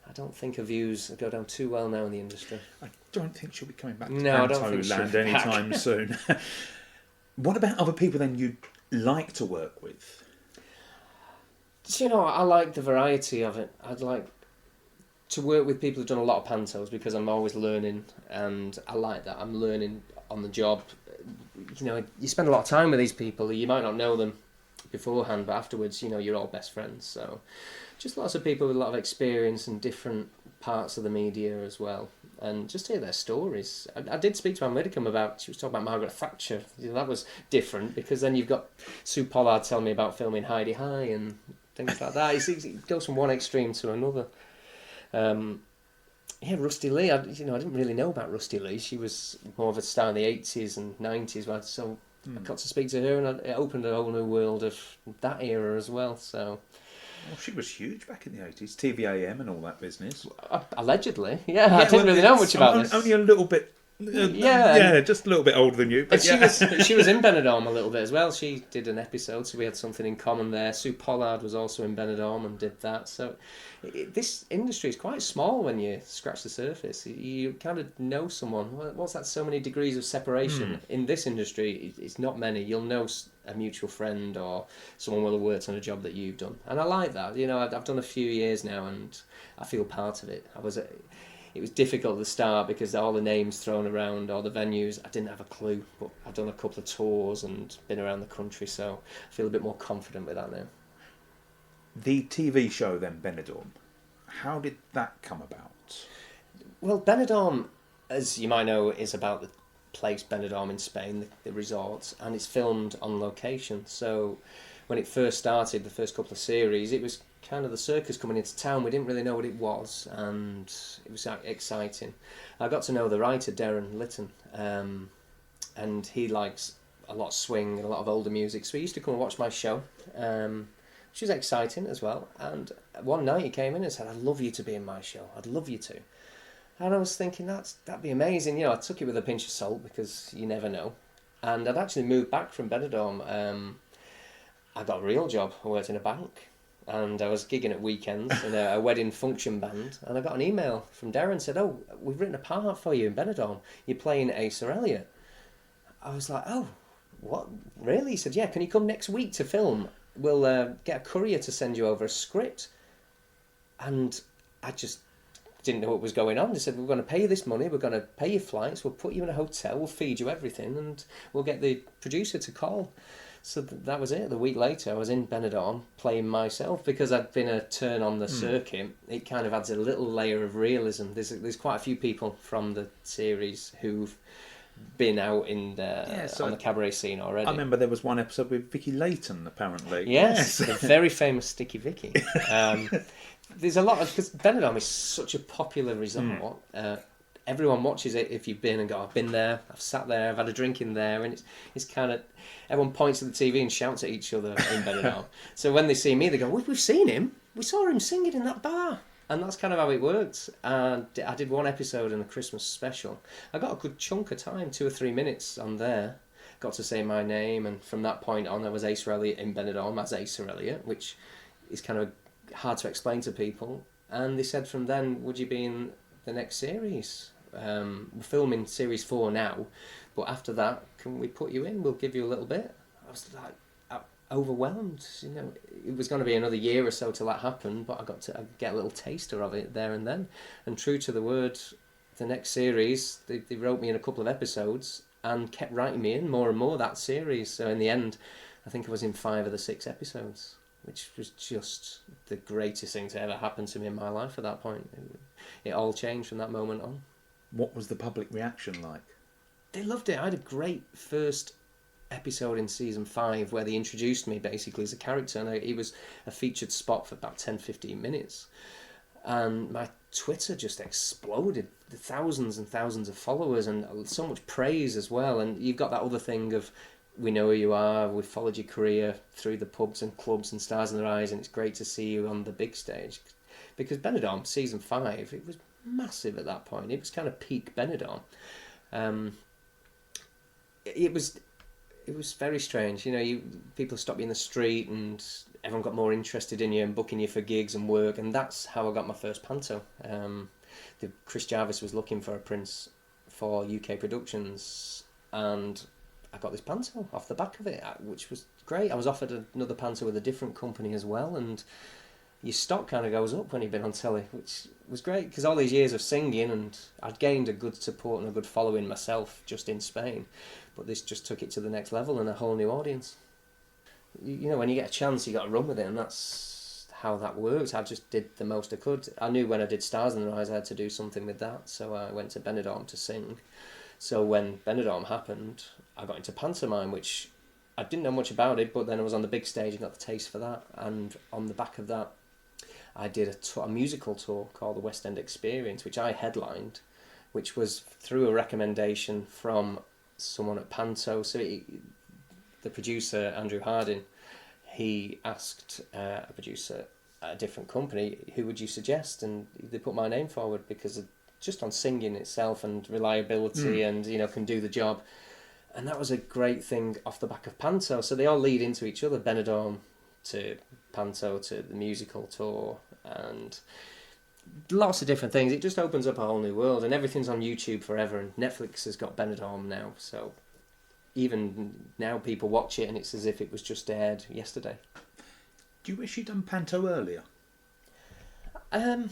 I don't think her views go down too well now in the industry. I don't think she'll be coming back to No, I don't think Panto Land she'll be back. anytime soon. What about other people then you'd like to work with? So, you know, I like the variety of it. I'd like to work with people who've done a lot of pantos because I'm always learning, and I like that. I'm learning on the job. You know, you spend a lot of time with these people. You might not know them beforehand, but afterwards, you know, you're all best friends. So just lots of people with a lot of experience in different parts of the media as well. And just hear their stories. I did speak to Anne Widdecombe about, she was talking about Margaret Thatcher. You know, that was different because then you've got Sue Pollard telling me about filming Heidi High and things like that. It goes from one extreme to another. Yeah, Rusty Lee, I didn't really know about Rusty Lee. She was more of a star in the 80s and 90s, so I got to speak to her, and it opened a whole new world of that era as well. So, Well, she was huge back in the 80s, TVAM and all that business. allegedly, yeah, I didn't really know much about this. Only a little bit Yeah, just a little bit older than you. But she was in Benidorm a little bit as well. She did an episode, so we had something in common there. Sue Pollard was also in Benidorm and did that. So this industry is quite small when you scratch the surface. You kind of know someone. What's that? So many degrees of separation in this industry. It's not many. You'll know a mutual friend or someone will have worked on a job that you've done, and I like that. I've done a few years now, and I feel part of it. It was difficult at the start because all the names thrown around, all the venues, I didn't have a clue. But I've done a couple of tours and been around the country, so I feel a bit more confident with that now. The TV show then, Benidorm, how did that come about? Well, Benidorm, as you might know, is about the place Benidorm in Spain, the resort, and it's filmed on location. So when it first started, the first couple of series, it was kind of the circus coming into town. We didn't really know what it was, and it was exciting. I got to know the writer, Darren Litton, and he likes a lot of swing and a lot of older music, so he used to come and watch my show, which was exciting as well. And one night he came in and said, "I'd love you to be in my show. I'd love you to." And I was thinking, that'd be amazing. I took it with a pinch of salt because you never know. And I'd actually moved back from Benidorm. I got a real job. I worked in a bank. And I was gigging at weekends in a wedding function band. And I got an email from Darren, said, "Oh, we've written a part for you in Benidorm. You're playing Asa Elliott." I was like, "Oh, what? Really?" He said, "Yeah, can you come next week to film? We'll get a courier to send you over a script." And I just didn't know what was going on. They said, "We're going to pay you this money. We're going to pay your flights. We'll put you in a hotel. We'll feed you everything. And we'll get the producer to call." So that was it. The week later, I was in Benidorm playing myself. Because I'd been a turn on the circuit, it kind of adds a little layer of realism. There's quite a few people from the series who've been out in on the cabaret scene already. I remember there was one episode with Vicky Layton, apparently. Yes, the very famous Sticky Vicky. There's a lot of... Because Benidorm is such a popular resort. Everyone watches it if you've been and go, "I've been there, I've sat there, I've had a drink in there," and it's kind of, everyone points at the TV and shouts at each other in Benidorm. So when they see me, they go, "We've seen him. We saw him singing in that bar." And that's kind of how it works. And I did one episode in the Christmas special. I got a good chunk of time, 2 or 3 minutes on there. Got to say my name, and from that point on, I was Asa Elliott in Benidorm as Asa Elliott, which is kind of hard to explain to people. And they said from then, "Would you be in the next series? We're filming series 4 now, but after that, can we put you in? We'll give you a little bit." I was like overwhelmed. It was going to be another year or so till that happened, but I got to get a little taster of it there and then. And true to the word, the next series, they wrote me in a couple of episodes and kept writing me in more and more that series. So in the end, I think I was in 5 of the 6 episodes, which was just the greatest thing to ever happen to me in my life at that point. It all changed from that moment on. What was the public reaction like? They loved it. I had a great first episode in season 5 where they introduced me basically as a character, and it was a featured spot for about 10-15 minutes. And my Twitter just exploded. The thousands and thousands of followers and so much praise as well. And you've got that other thing of, "We know who you are, we've followed your career through the pubs and clubs and Stars in Their Eyes, and it's great to see you on the big stage." Because Benidorm, season 5, it was massive at that point. It was kind of peak Benidorm. It was very strange. People stop you in the street and everyone got more interested in you and booking you for gigs and work, and that's how I got my first panto. Chris Jarvis was looking for a prince for UK productions, and I got this panto off the back of it, which was great. I was offered another panto with a different company as well, and your stock kind of goes up when you've been on telly, which was great because all these years of singing, and I'd gained a good support and a good following myself just in Spain, but this just took it to the next level and a whole new audience. When you get a chance, you got to run with it, and that's how that works. I just did the most I could. I knew when I did Stars in Their Eyes I had to do something with that, so I went to Benidorm to sing. So when Benidorm happened, I got into pantomime, which I didn't know much about it, but then I was on the big stage and got the taste for that, and on the back of that I did a musical tour called the West End Experience, which I headlined, which was through a recommendation from someone at Panto. So the producer, Andrew Harding, he asked a producer at a different company, "Who would you suggest?" And they put my name forward because just on singing itself and reliability and, can do the job. And that was a great thing off the back of Panto. So they all lead into each other, Benidorm to Panto to the musical tour and lots of different things. It just opens up a whole new world, and everything's on YouTube forever, and Netflix has got Benidorm now. So even now people watch it and it's as if it was just aired yesterday. Do you wish you'd done Panto earlier? I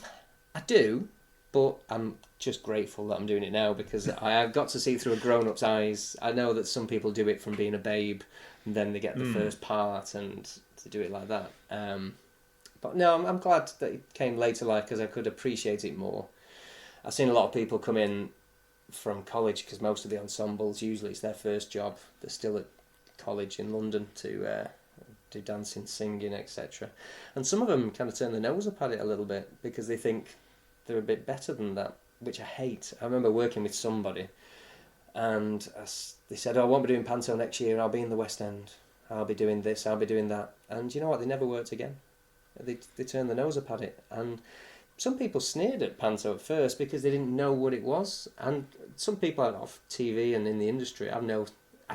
do, but I'm just grateful that I'm doing it now because I've got to see through a grown-up's eyes. I know that some people do it from being a babe and then they get the first part and to do it like that. But no, I'm glad that it came later life because I could appreciate it more. I've seen a lot of people come in from college because most of the ensembles, usually it's their first job. They're still at college in London to do dancing, singing, etc. And some of them kind of turn their nose up at it a little bit because they think they're a bit better than that, which I hate. I remember working with somebody and they said, "Oh, I won't be doing Panto next year, I'll be in the West End. I'll be doing this, I'll be doing that." And you know what? They never worked again. They turned their nose up at it. And some people sneered at Panto at first because they didn't know what it was. And some people out off TV and in the industry, I'd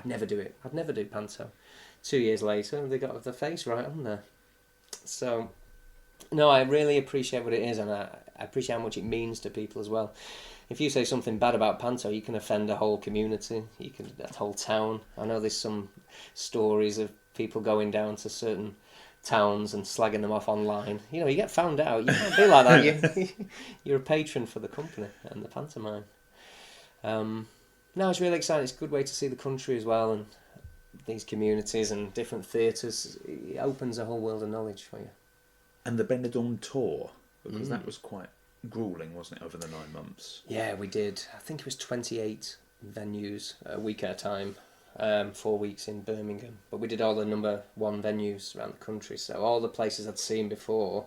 never do it. I'd never do Panto. 2 years later, they got their face right on there. So, no, I really appreciate what it is, and I appreciate how much it means to people as well. If you say something bad about Panto, you can offend a whole community, a whole town. I know there's some stories of people going down to certain towns and slagging them off online. You get found out. You can't be like that. You're a patron for the company and the pantomime. No, it's really exciting. It's a good way to see the country as well, and these communities and different theatres. It opens a whole world of knowledge for you. And the Benidorm tour, because that was quite gruelling, wasn't it, over the 9 months? Yeah, we did. I think it was 28 venues a week at a time, 4 weeks in Birmingham. But we did all the number one venues around the country. So all the places I'd seen before,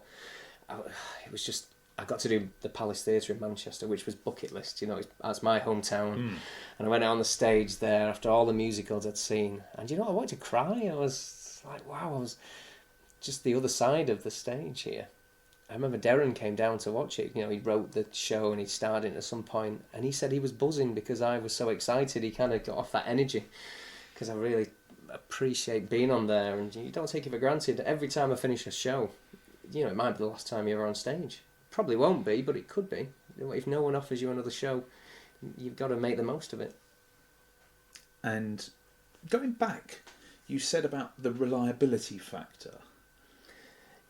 it was just... I got to do the Palace Theatre in Manchester, which was bucket list. That's my hometown. And I went out on the stage there after all the musicals I'd seen. And I wanted to cry. I was like, wow, I was just the other side of the stage here. I remember Darren came down to watch it. He wrote the show and he starred in it at some point. And he said he was buzzing because I was so excited. He kind of got off that energy because I really appreciate being on there. And you don't take it for granted. Every time I finish a show, it might be the last time you're ever on stage. Probably won't be, but it could be. If no one offers you another show, you've got to make the most of it. And going back, you said about the reliability factor.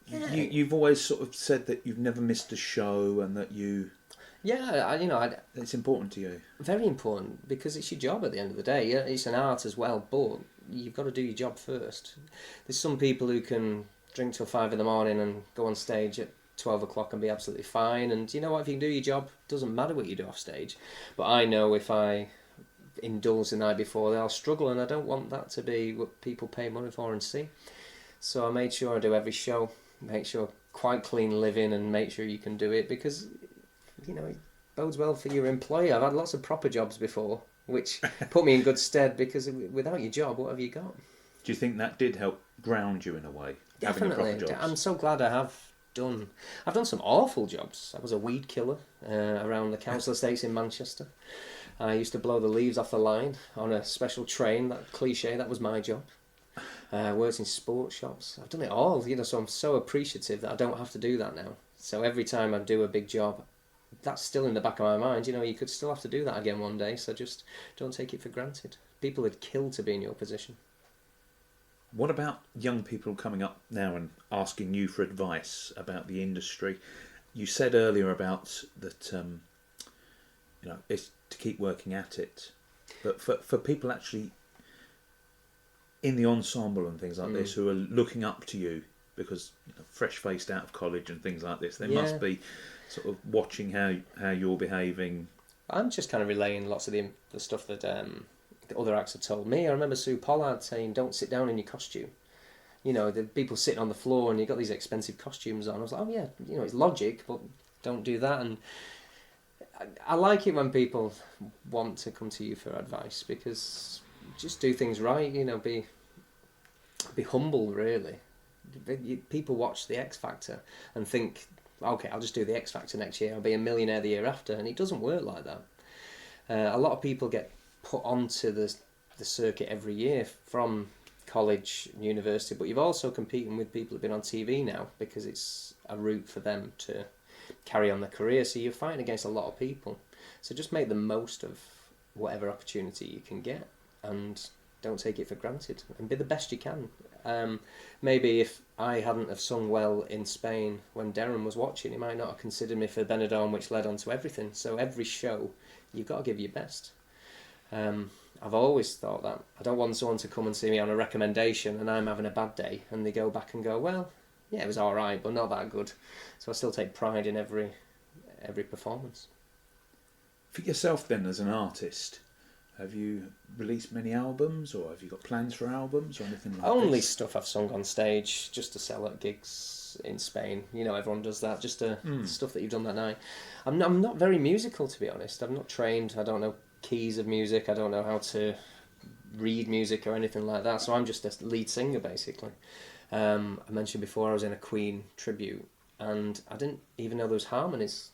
Yeah. You've always sort of said that you've never missed a show and that you... Yeah, it's important to you. Very important, because it's your job at the end of the day. Yeah, it's an art as well, but you've got to do your job first. There's some people who can drink till 5 a.m. and go on stage at 12 o'clock and be absolutely fine, and if you can do your job, it doesn't matter what you do off stage. But I know if I indulge the night before, I'll struggle, and I don't want that to be what people pay money for and see. So I made sure I do every show, make sure quite clean living, and make sure you can do it, because it bodes well for your employer. I've had lots of proper jobs before, which put me in good stead, because without your job, what have you got? Do you think that did help ground you in a way? Definitely. Having a proper job? I'm so glad I've done some awful jobs. I was a weed killer around the council estates in Manchester. I used to blow the leaves off the line on a special train. That cliche, that was my job. I worked in sports shops. I've done it all, so I'm so appreciative that I don't have to do that now. So every time I do a big job, that's still in the back of my mind. You could still have to do that again one day, so just don't take it for granted. People would kill to be in your position. What about young people coming up now and asking you for advice about the industry? You said earlier about that, it's to keep working at it. But for people actually in the ensemble and things like this who are looking up to you because fresh-faced out of college and things like this, they must be sort of watching how you're behaving. I'm just kind of relaying lots of the stuff that... the other acts have told me. I remember Sue Pollard saying, don't sit down in your costume. The people sitting on the floor and you've got these expensive costumes on. I was like, oh yeah, it's logic, but don't do that. And I like it when people want to come to you for advice, because just do things right, be humble, really. People watch The X Factor and think okay, I'll just do the X Factor next year, I'll be a millionaire the year after, and it doesn't work like that. A lot of people get put onto the circuit every year from college, university, but you've also competing with people who've been on TV now because it's a route for them to carry on their career. So you're fighting against a lot of people. So just make the most of whatever opportunity you can get and don't take it for granted and be the best you can. Maybe if I hadn't have sung well in Spain when Darren was watching, he might not have considered me for Benidorm, which led on to everything. So every show, you've got to give your best. I've always thought that. I don't want someone to come and see me on a recommendation and I'm having a bad day and they go back and go, well, yeah, it was all right, but not that good. So I still take pride in every performance. For yourself then, as an artist, have you released many albums, or have you got plans for albums or anything like that? Only stuff I've sung on stage just to sell at gigs in Spain. You know, everyone does that, just stuff that you've done that night. I'm not very musical, to be honest. I'm not trained. I don't know keys of music. I don't know how to read music or anything like that. So I'm just a lead singer, basically. I mentioned before I was in a Queen tribute, and I didn't even know there was harmonies.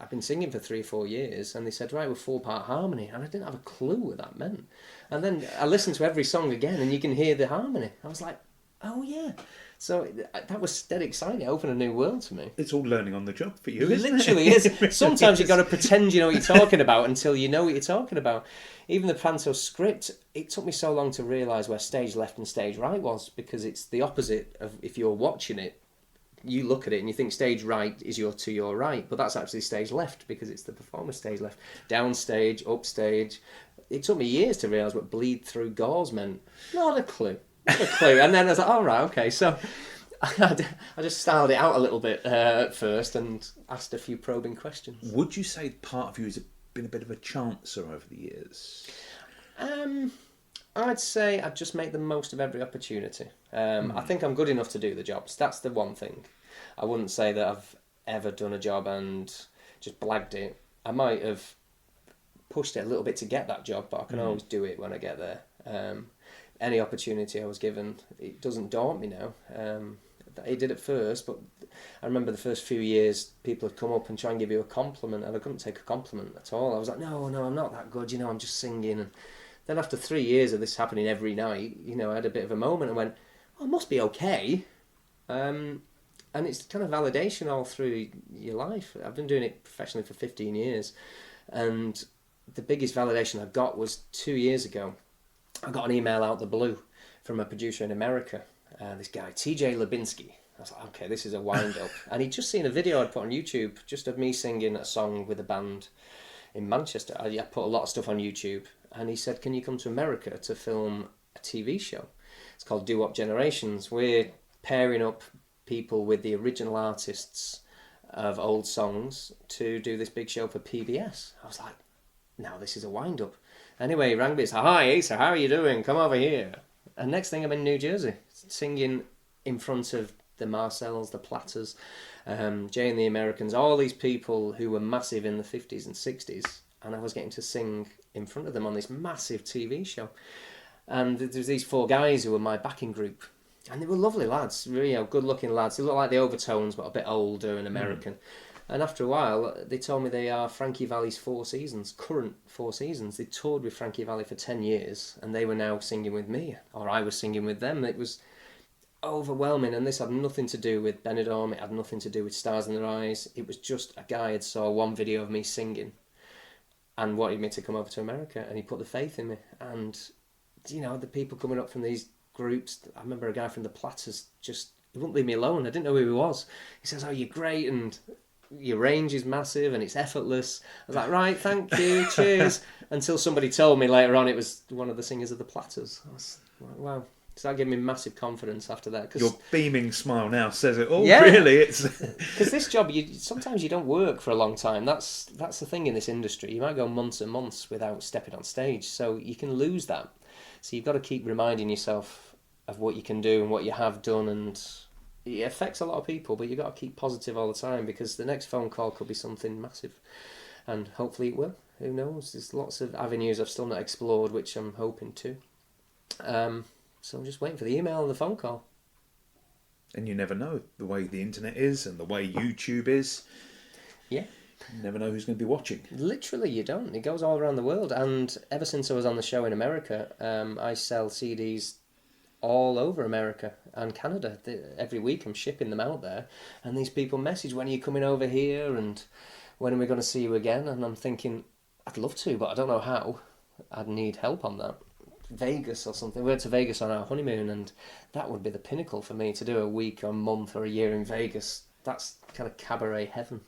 I've been singing for 3 or 4 years, and they said, right, we're 4-part harmony, and I didn't have a clue what that meant. And then I listened to every song again, and you can hear the harmony. I was like, oh yeah. So that was dead exciting. It opened a new world to me. It's all learning on the job for you, isn't Literally it? is. Sometimes you've got to pretend you know what you're talking about until you know what you're talking about. Even the Panto script, it took me so long to realise where stage left and stage right was, because it's the opposite of if you're watching it. You look at it and you think stage right is to your right, but that's actually stage left because it's the performer's stage left. Downstage, upstage. It took me years to realise what bleed through gauze meant. Not a clue. Not a clue. And then I was like, oh, right, okay. So I just styled it out a little bit at first and asked a few probing questions. Would you say part of you has been a bit of a chancer over the years? I'd say I'd just make the most of every opportunity. I think I'm good enough to do the jobs. That's the one thing. I wouldn't say that I've ever done a job and just blagged it. I might have pushed it a little bit to get that job, but I can always do it when I get there. Any opportunity I was given, it doesn't daunt me now. It did at first, but I remember the first few years, people would come up and try and give you a compliment, and I couldn't take a compliment at all. I was like, no, I'm not that good, I'm just singing. And then after 3 years of this happening every night, I had a bit of a moment and went, oh, it must be okay. And it's kind of validation all through your life. I've been doing it professionally for 15 years. And the biggest validation I got was 2 years ago. I got an email out the blue from a producer in America, this guy, TJ Lubinsky. I was like, okay, this is a wind-up. And he'd just seen a video I'd put on YouTube, just of me singing a song with a band in Manchester. I put a lot of stuff on YouTube. And he said, can you come to America to film a TV show? It's called Do Up Generations. We're pairing up people with the original artists of old songs to do this big show for PBS. I was like, now this is a wind-up. Anyway, he rang me and said, hi Asa, how are you doing? Come over here. And next thing I'm in New Jersey, singing in front of the Marcells, the Platters, Jay and the Americans, all these people who were massive in the 50s and 60s. And I was getting to sing in front of them on this massive TV show. And there was these 4 guys who were my backing group. And they were lovely lads, really good-looking lads. They looked like the Overtones, but a bit older and American. And after a while, they told me they are Frankie Valli's 4 seasons, current 4 seasons. They toured with Frankie Valli for 10 years, and they were now singing with me, or I was singing with them. It was overwhelming, and this had nothing to do with Benidorm. It had nothing to do with Stars in Their Eyes. It was just a guy had saw one video of me singing and wanted me to come over to America, and he put the faith in me. And, the people coming up from these groups, I remember a guy from the Platters he wouldn't leave me alone. I didn't know who he was. He says, oh, you're great, and your range is massive, and it's effortless. I was like, right, thank you, cheers. Until somebody told me later on it was one of the singers of the Platters. I was like, wow. So that gave me massive confidence after that. Your beaming smile now says it all, yeah. Really. It's because this job, sometimes you don't work for a long time. That's the thing in this industry. You might go months and months without stepping on stage, so you can lose that. So you've got to keep reminding yourself of what you can do and what you have done, and it affects a lot of people, but you've got to keep positive all the time, because the next phone call could be something massive, and hopefully it will. Who knows? There's lots of avenues I've still not explored, which I'm hoping to. So I'm just waiting for the email and the phone call. And you never know, the way the internet is and the way YouTube is. Yeah. You never know who's going to be watching. Literally, you don't. It goes all around the world. And ever since I was on the show in America, I sell CDs all over America and Canada. Every week I'm shipping them out there. And these people message, when are you coming over here? And when are we going to see you again? And I'm thinking, I'd love to, but I don't know how. I'd need help on that. Vegas or something. We went to Vegas on our honeymoon, and that would be the pinnacle for me, to do a week or a month or a year in Vegas. That's kind of cabaret heaven.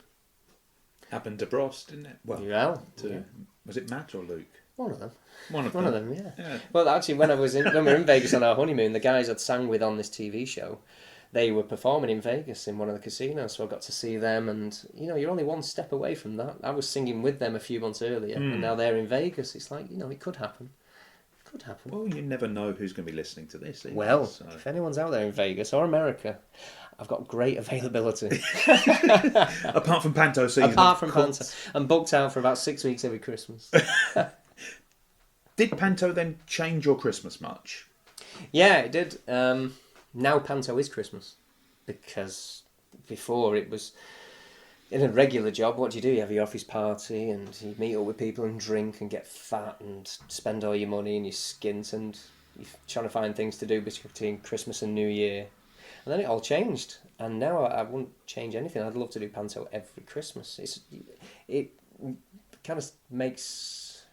Happened to Bros, didn't it? Well, Yeah. Was it Matt or Luke? One of them. One of them, yeah. Well, actually, when we were in Vegas on our honeymoon, the guys I'd sang with on this TV show, they were performing in Vegas in one of the casinos, so I got to see them, and, you're only one step away from that. I was singing with them a few months earlier, and now they're in Vegas. It's like, it could happen. It could happen. Well, you never know who's going to be listening to this. Either, well, so. If anyone's out there in Vegas or America, I've got great availability. Apart from Panto season. Apart from Panto. I'm booked out for about 6 weeks every Christmas. Did Panto then change your Christmas much? Yeah, it did. Now Panto is Christmas, because before it was, in a regular job, what do? You have your office party and you meet up with people and drink and get fat and spend all your money and you're skint, and you're trying to find things to do between Christmas and New Year. And then it all changed, and now I wouldn't change anything. I'd love to do Panto every Christmas. It kind of makes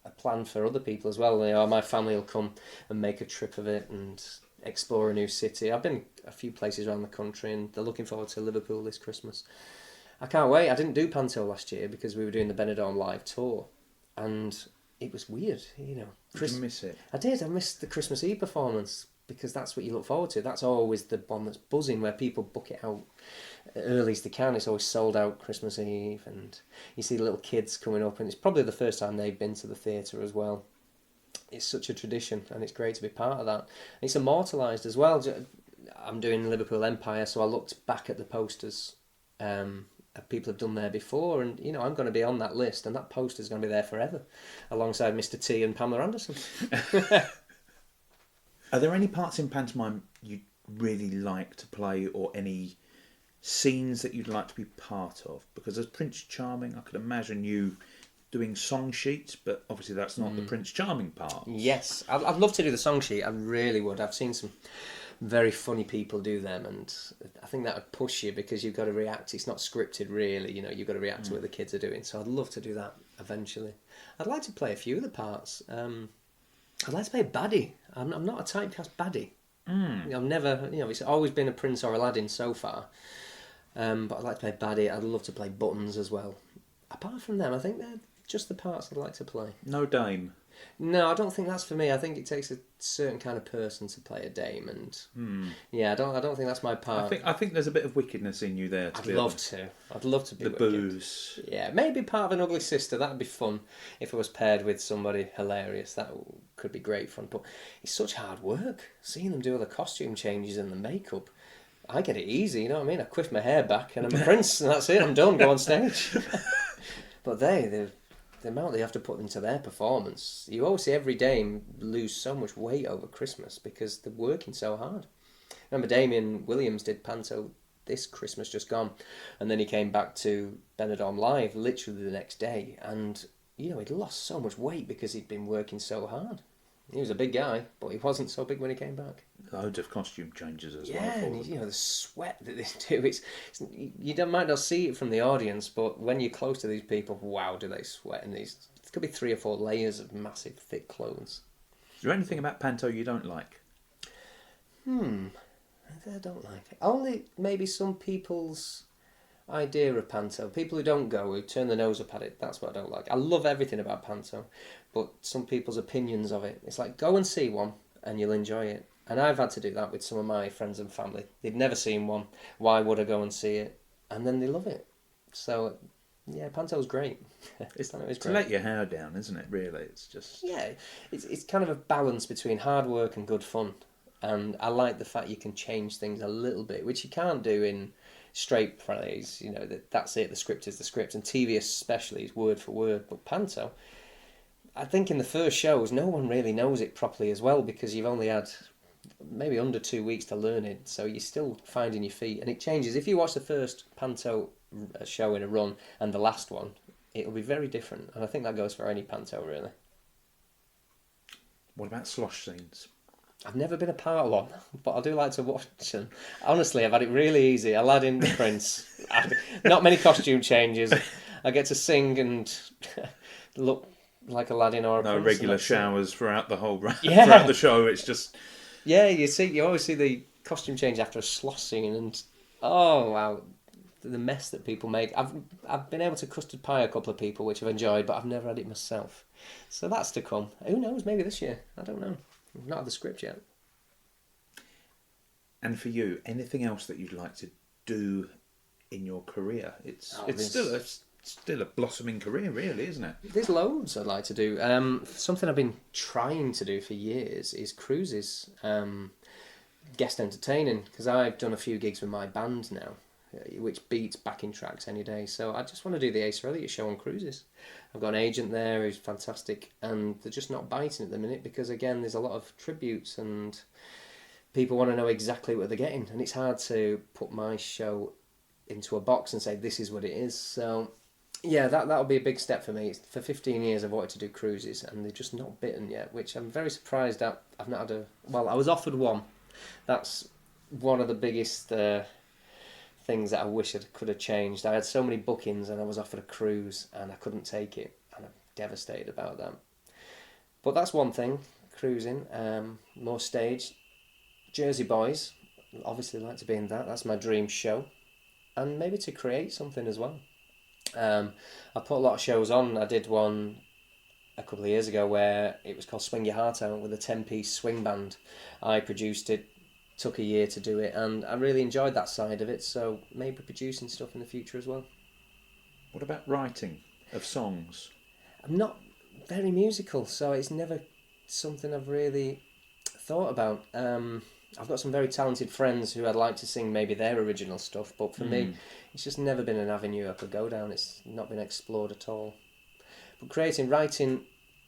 a plan for other people as well. My family will come and make a trip of it and explore a new city. I've been a few places around the country, and they're looking forward to Liverpool this Christmas. I can't wait. I didn't do Panto last year because we were doing the Benidorm live tour, and it was weird. Did you miss it? I did. I missed the Christmas Eve performance, because that's what you look forward to. That's always the one that's buzzing, where people book it out early as they can. It's always sold out Christmas Eve, and you see the little kids coming up, and it's probably the first time they've been to the theatre as well. It's such a tradition, and it's great to be part of that. It's immortalised as well. I'm doing Liverpool Empire, so I looked back at the posters people have done there before, and I'm going to be on that list, and that poster's going to be there forever, alongside Mr. T and Pamela Anderson. Are there any parts in pantomime you'd really like to play, or any scenes that you'd like to be part of? Because as Prince Charming, I could imagine you doing song sheets, but obviously that's not the Prince Charming part. Yes, I'd love to do the song sheet. I really would. I've seen some very funny people do them, and I think that would push you, because you've got to react. It's not scripted, really. You've got to react to what the kids are doing. So I'd love to do that eventually. I'd like to play a few of the parts. I'd like to play a baddie. I'm not a typecast baddie. I've never, it's always been a Prince or Aladdin so far. But I'd like to play baddie. I'd love to play Buttons as well. Apart from them, I think they're just the parts I'd like to play. No dame. No, I don't think that's for me. I think it takes a certain kind of person to play a dame, and yeah, I don't think that's my part. I think there's a bit of wickedness in you there. I'd love to be the wicked. booze. Yeah, maybe part of an ugly sister. That'd be fun if it was paired with somebody hilarious. That could be great fun. But it's such hard work seeing them do all the costume changes and the makeup. I get it easy, you know what I mean? I quiff my hair back and I'm a prince, and that's it. I'm done. Go on stage. But the amount they have to put into their performance, you always see every dame lose so much weight over Christmas because they're working so hard. Remember, Damien Williams did Panto this Christmas just gone, and then he came back to Benidorm Live literally the next day, and he'd lost so much weight because he'd been working so hard. He was a big guy, but he wasn't so big when he came back. Loads of costume changes as well. Yeah, and the sweat that they do. Might not see it from the audience, but when you're close to these people, wow, do they sweat in these? It could be 3 or 4 layers of massive, thick clothes. Is there anything about Panto you don't like? I don't like it. Only maybe some people's idea of Panto. People who don't go, who turn their nose up at it, that's what I don't like. I love everything about Panto, but some people's opinions of it. It's like, go and see one and you'll enjoy it. And I've had to do that with some of my friends and family. They'd never seen one. Why would I go and see it? And then they love it. So, yeah, Panto's great. It's great. to let your hair down, isn't it, really? It's just... Yeah, it's kind of a balance between hard work and good fun. And I like the fact you can change things a little bit, which you can't do in straight plays. That's it, the script is the script. And TV especially is word for word. But Panto, I think in the first shows, no one really knows it properly as well, because you've only had maybe under 2 weeks to learn it, so you're still finding your feet, and it changes. If you watch the first panto show in a run and the last one, it'll be very different, and I think that goes for any panto really. What about slosh scenes? I've never been a part of one, but I do like to watch them. Honestly, I've had it really easy. Aladdin, the Prince, not many costume changes. I get to sing and look like Aladdin or a No prince. regular showers throughout the whole Yeah. throughout the show. It's just Yeah, you always see the costume change after a slosh scene, and oh wow, the mess that people make. I've been able to custard pie a couple of people, which I've enjoyed, but I've never had it myself. So that's to come. Who knows? Maybe this year. I don't know. I've not had the script yet. And for you, anything else that you'd like to do in your career? It's still a blossoming career, really, isn't it? There's loads I'd like to do. Something I've been trying to do for years is cruises, guest entertaining, because I've done a few gigs with my band now, which beats backing tracks any day. So I just want to do the Asa Elliott show on cruises. I've got an agent there who's fantastic, and they're just not biting at the minute because, again, there's a lot of tributes and people want to know exactly what they're getting, and it's hard to put my show into a box and say this is what it is. So yeah, that'll be a big step for me. For 15 years I've wanted to do cruises and they're just not bitten yet, which I'm very surprised at. I've not had I was offered one. That's one of the biggest things that I wish I could have changed. I had so many bookings and I was offered a cruise and I couldn't take it, and I'm devastated about that. But that's one thing, cruising, more stage. Jersey Boys, obviously like to be in that. That's my dream show. And maybe to create something as well. I put a lot of shows on. I did one a couple of years ago where it was called Swing Your Heart Out with a 10-piece swing band. I produced it, took a year to do it, and I really enjoyed that side of it, so maybe producing stuff in the future as well. What about writing of songs? I'm not very musical, so it's never something I've really thought about. I've got some very talented friends who I'd like to sing maybe their original stuff, but for me, it's just never been an avenue I could go down. It's not been explored at all. But writing,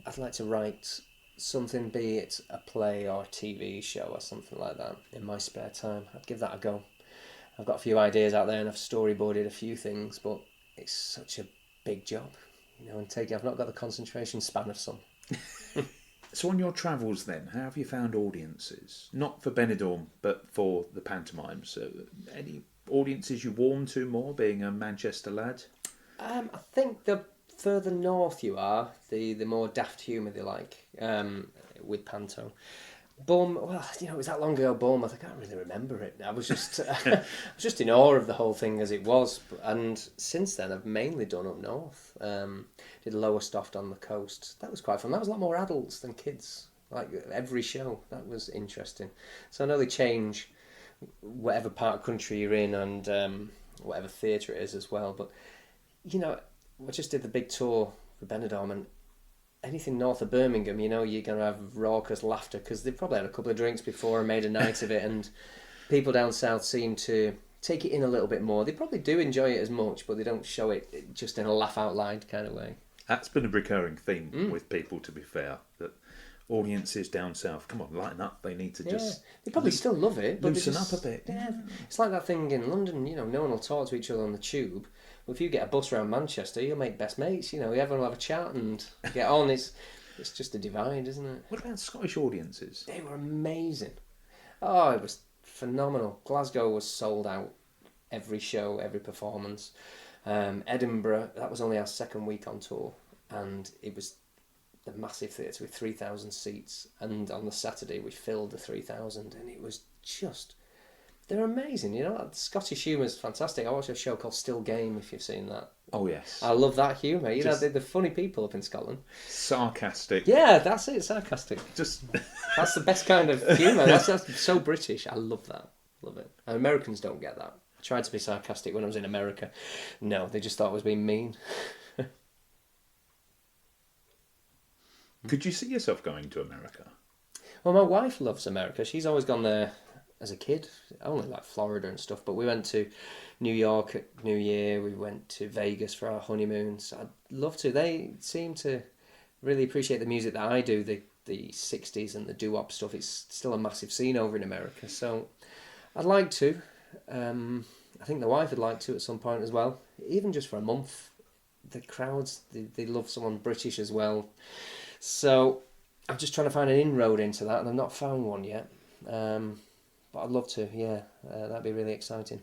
I'd like to write something, be it a play or a TV show or something like that, in my spare time. I'd give that a go. I've got a few ideas out there and I've storyboarded a few things, but it's such a big job, and I've not got the concentration span of some. So on your travels then, how have you found audiences? Not for Benidorm, but for the pantomime. So any audiences you warm to more, being a Manchester lad? I think the further north you are, the more daft humour they like, with Panto. Bournemouth, it was that long ago, Bournemouth, I can't really remember it. I was just I was just in awe of the whole thing as it was. And since then, I've mainly done up north. Did Lowestoft on the coast. That was quite fun. That was a lot more adults than kids, like every show. That was interesting. So I know they change whatever part of country you're in and whatever theatre it is as well. But, I just did the big tour for Benidorm, and anything north of Birmingham, you're going to have raucous laughter because they've probably had a couple of drinks before and made a night of it, and people down south seem to take it in a little bit more. They probably do enjoy it as much, but they don't show it just in a laugh out loud kind of way. That's been a recurring theme with people, to be fair, that audiences down south, come on, lighten up. They need to just... They probably still love it, but loosen up a bit. Yeah. It's like that thing in London, no one will talk to each other on the tube. Well, if you get a bus around Manchester, you'll make best mates, everyone will have a chat and get on. It's just a divide, isn't it? What about Scottish audiences? They were amazing. Oh, it was phenomenal. Glasgow was sold out every show, every performance. Edinburgh, that was only our second week on tour, and it was a massive theatre with 3,000 seats, and on the Saturday we filled the 3,000, and it was just... They're amazing, Scottish humour is fantastic. I watched a show called Still Game, if you've seen that. Oh, yes. I love that humour. They're funny people up in Scotland. Sarcastic. Yeah, that's it, sarcastic. Just... That's the best kind of humour. That's so British. I love that. Love it. And Americans don't get that. I tried to be sarcastic when I was in America. No, they just thought I was being mean. Could you see yourself going to America? Well, my wife loves America. She's always gone there as a kid. Only like Florida and stuff. But we went to New York at New Year. We went to Vegas for our honeymoon. So I'd love to. They seem to really appreciate the music that I do. the 60s and the doo-wop stuff. It's still a massive scene over in America. So I'd like to. I think the wife would like to at some point as well. Even just for a month. The crowds, they love someone British as well. So I'm just trying to find an inroad into that, and I've not found one yet. But I'd love to, yeah. That'd be really exciting.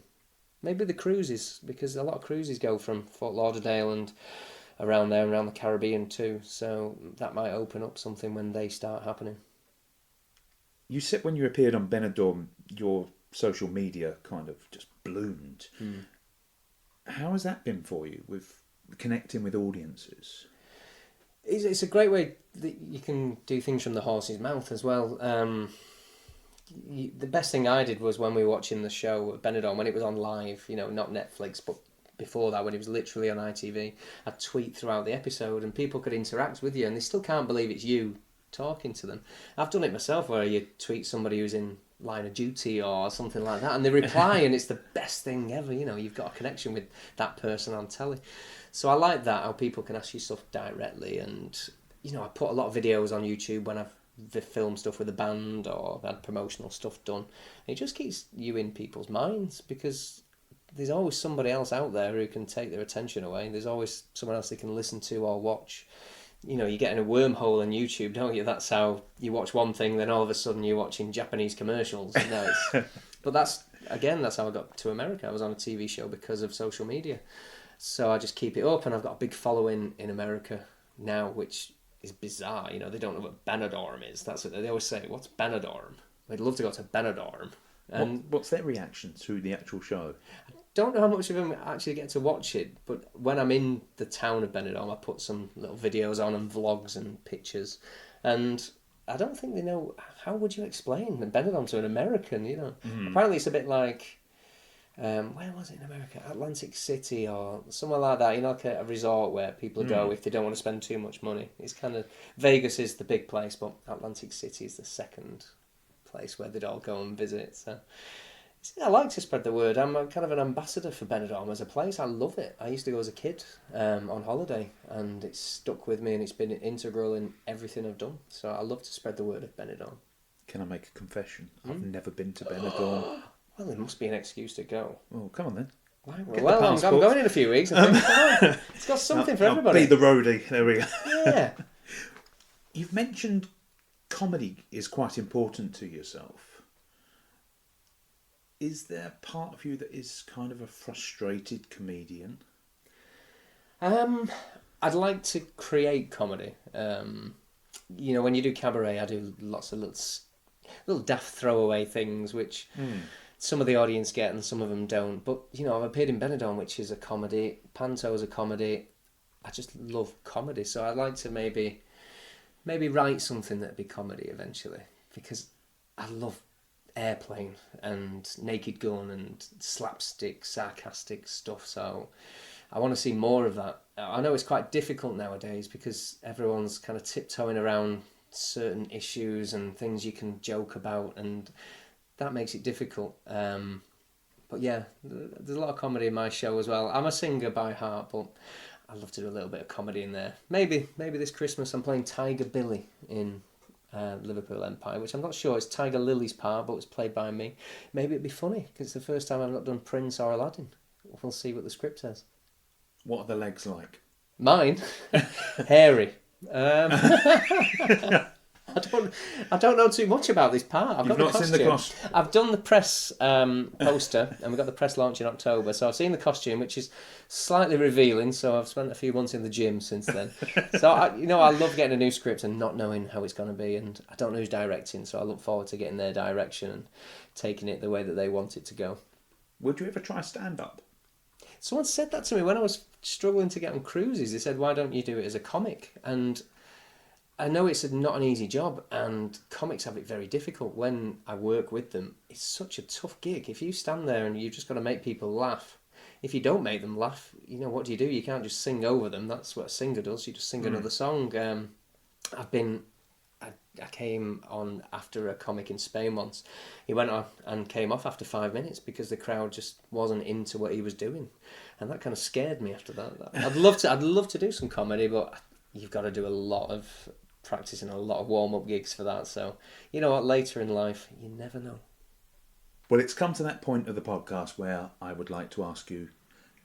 Maybe the cruises, because a lot of cruises go from Fort Lauderdale and around there, around the Caribbean too. So that might open up something when they start happening. You said when you appeared on Benidorm, your social media kind of just bloomed. How has that been for you with connecting with audiences? It's a great way that you can do things from the horse's mouth as well. The best thing I did was when we were watching the show at Benidorm, when it was on live, not Netflix, but before that, when it was literally on ITV, I'd tweet throughout the episode and people could interact with you, and they still can't believe it's you talking to them. I've done it myself where you tweet somebody who's in line of duty or something like that, and they reply, and it's the best thing ever. You've got a connection with that person on telly. So I like that, how people can ask you stuff directly, and I put a lot of videos on YouTube when I've filmed stuff with a band or I've had promotional stuff done. It just keeps you in people's minds, because there's always somebody else out there who can take their attention away. There's always someone else they can listen to or watch. You get in a wormhole on YouTube, don't you? That's how you watch one thing, then all of a sudden you're watching Japanese commercials. But that's how I got to America. I was on a TV show because of social media. So I just keep it up, and I've got a big following in America now, which is bizarre. They don't know what Benidorm is. That's what they always say. What's Benidorm? I'd love to go to Benidorm. And what's their reaction to the actual show? I don't know how much of them actually get to watch it, but when I'm in the town of Benidorm, I put some little videos on and vlogs and pictures, and I don't think they know. How would you explain Benidorm to an American? Apparently it's a bit like, where was it in America? Atlantic City or somewhere like that. Like a resort where people go if they don't want to spend too much money. It's kind of, Vegas is the big place, but Atlantic City is the second place where they'd all go and visit. So I like to spread the word. I'm kind of an ambassador for Benidorm as a place. I love it. I used to go as a kid on holiday, and it's stuck with me, and it's been integral in everything I've done. So I love to spread the word of Benidorm. Can I make a confession? I've never been to Benidorm. Well, there must be an excuse to go. Oh, come on then. Well, I'm going in a few weeks. I think. It's got something for everybody. Be the roadie. There we go. Yeah. You've mentioned comedy is quite important to yourself. Is there part of you that is kind of a frustrated comedian? I'd like to create comedy. When you do cabaret, I do lots of little daft throwaway things, which some of the audience get and some of them don't. But, I've appeared in Benidorm, which is a comedy. Panto is a comedy. I just love comedy. So I'd like to maybe write something that'd be comedy eventually, because I love Airplane and Naked Gun and slapstick, sarcastic stuff. So I want to see more of that. I know it's quite difficult nowadays because everyone's kind of tiptoeing around certain issues and things you can joke about, and that makes it difficult. But yeah, there's a lot of comedy in my show as well. I'm a singer by heart, but I'd love to do a little bit of comedy in there. Maybe this Christmas I'm playing Tiger Billy in Liverpool Empire, which I'm not sure it's Tiger Lily's part, but it's played by me. Maybe it'd be funny, because it's the first time I've not done Prince or Aladdin. We'll see what the script says. What are the legs like? Mine? Hairy. I don't know too much about this part. You've not seen the costume? I've done the press poster, and we've got the press launch in October, so I've seen the costume, which is slightly revealing, so I've spent a few months in the gym since then. So, I love getting a new script and not knowing how it's going to be, and I don't know who's directing, so I look forward to getting their direction and taking it the way that they want it to go. Would you ever try stand-up? Someone said that to me when I was struggling to get on cruises. They said, why don't you do it as a comic? And I know it's not an easy job, and comics have it very difficult. When I work with them, it's such a tough gig. If you stand there and you've just got to make people laugh, if you don't make them laugh, what do? You can't just sing over them. That's what a singer does. You just sing another song. I came on after a comic in Spain once. He went on and came off after 5 minutes because the crowd just wasn't into what he was doing, and that kind of scared me after that. I'd love to do some comedy, but you've got to do a lot of practicing a lot of warm-up gigs for that. So, you know what, later in life, you never know. Well, it's come to that point of the podcast where I would like to ask you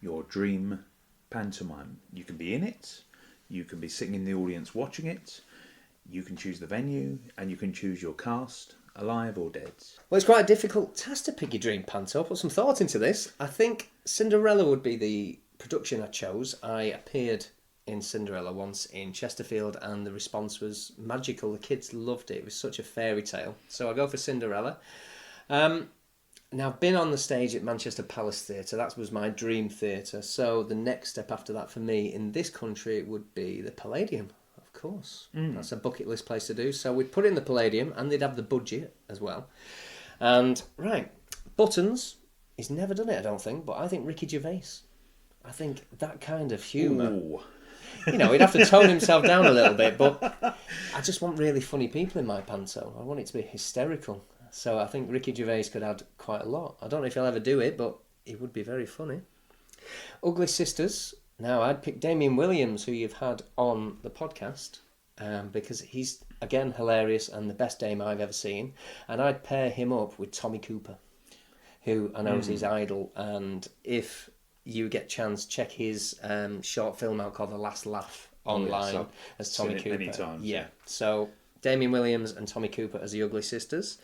your dream pantomime. You can be in it, you can be sitting in the audience watching it, you can choose the venue, and you can choose your cast, alive or dead. Well, it's quite a difficult task to pick your dream panto. Put some thought into this. I think Cinderella would be the production I chose. I appeared in Cinderella once in Chesterfield, and the response was magical. The kids loved it. It was such a fairy tale. So I go for Cinderella. Now, I've been on the stage at Manchester Palace Theatre. That was my dream theatre. So the next step after that for me in this country would be the Palladium, of course. That's a bucket list place to do. So we'd put in the Palladium, and they'd have the budget as well. And, right, Buttons, he's never done it, I don't think, but I think Ricky Gervais. I think that kind of humour. Ooh. You know, he'd have to tone himself down a little bit, but I just want really funny people in my panto. I want it to be hysterical. So I think Ricky Gervais could add quite a lot. I don't know if he'll ever do it, but it would be very funny. Ugly Sisters. Now, I'd pick Damien Williams, who you've had on the podcast, because he's, again, hilarious and the best Dame I've ever seen. And I'd pair him up with Tommy Cooper, who I know is his idol. And if you get a chance, check his short film out called The Last Laugh online as Tommy Cooper. Many times. Yeah. So Damien Williams and Tommy Cooper as the Ugly Sisters.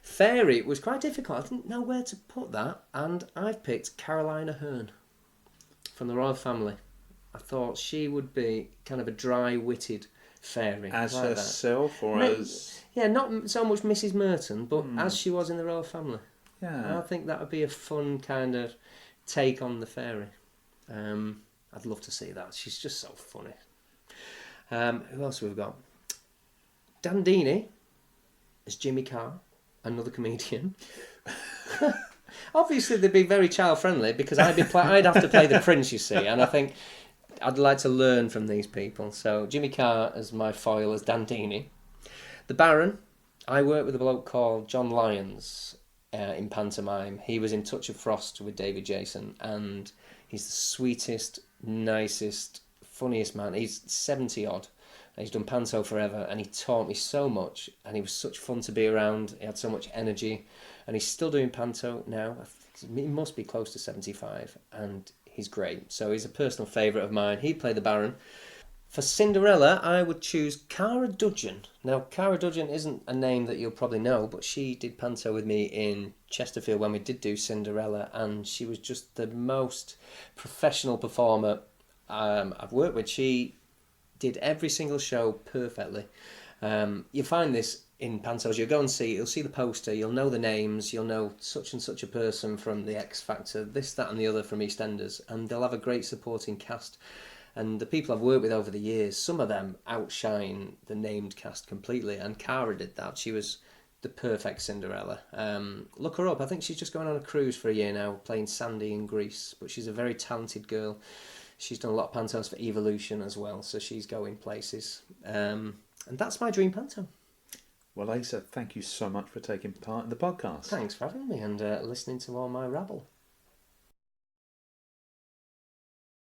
Fairy was quite difficult. I didn't know where to put that, and I've picked Carolina Hearn from the Royal Family. I thought she would be kind of a dry-witted fairy. As like herself that. or as... Yeah, not so much Mrs. Merton, but as she was in the Royal Family. Yeah. I think that would be a fun kind of take on the fairy. I'd love to see that. She's just so funny. Who else have we got? Dan Deeney as Jimmy Carr, another comedian. Obviously, they'd be very child-friendly because I'd have to play the prince, you see, and I think I'd like to learn from these people. So Jimmy Carr as my foil as Dan Deeney. The Baron, I worked with a bloke called John Lyons in pantomime. He was in Touch of Frost with David Jason, and he's the sweetest, nicest, funniest man. He's 70-odd. He's done panto forever, and he taught me so much, and he was such fun to be around. He had so much energy, and he's still doing panto now. He must be close to 75, and he's great. So he's a personal favourite of mine. He played the Baron. For Cinderella, I would choose Cara Dudgeon. Now, Cara Dudgeon isn't a name that you'll probably know, but she did panto with me in Chesterfield when we did do Cinderella, and she was just the most professional performer I've worked with. She did every single show perfectly. You find this in pantos. You'll go and see, you'll see the poster, you'll know the names, you'll know such and such a person from the X Factor, this, that and the other from EastEnders, and they'll have a great supporting cast. And the people I've worked with over the years, some of them outshine the named cast completely, and Cara did that. She was the perfect Cinderella. Look her up. I think she's just going on a cruise for a year now, playing Sandy in Greece, but she's a very talented girl. She's done a lot of pantos for Evolution as well, so she's going places. And that's my dream panto. Well, Asa, thank you so much for taking part in the podcast. Thanks for having me and listening to all my rabble.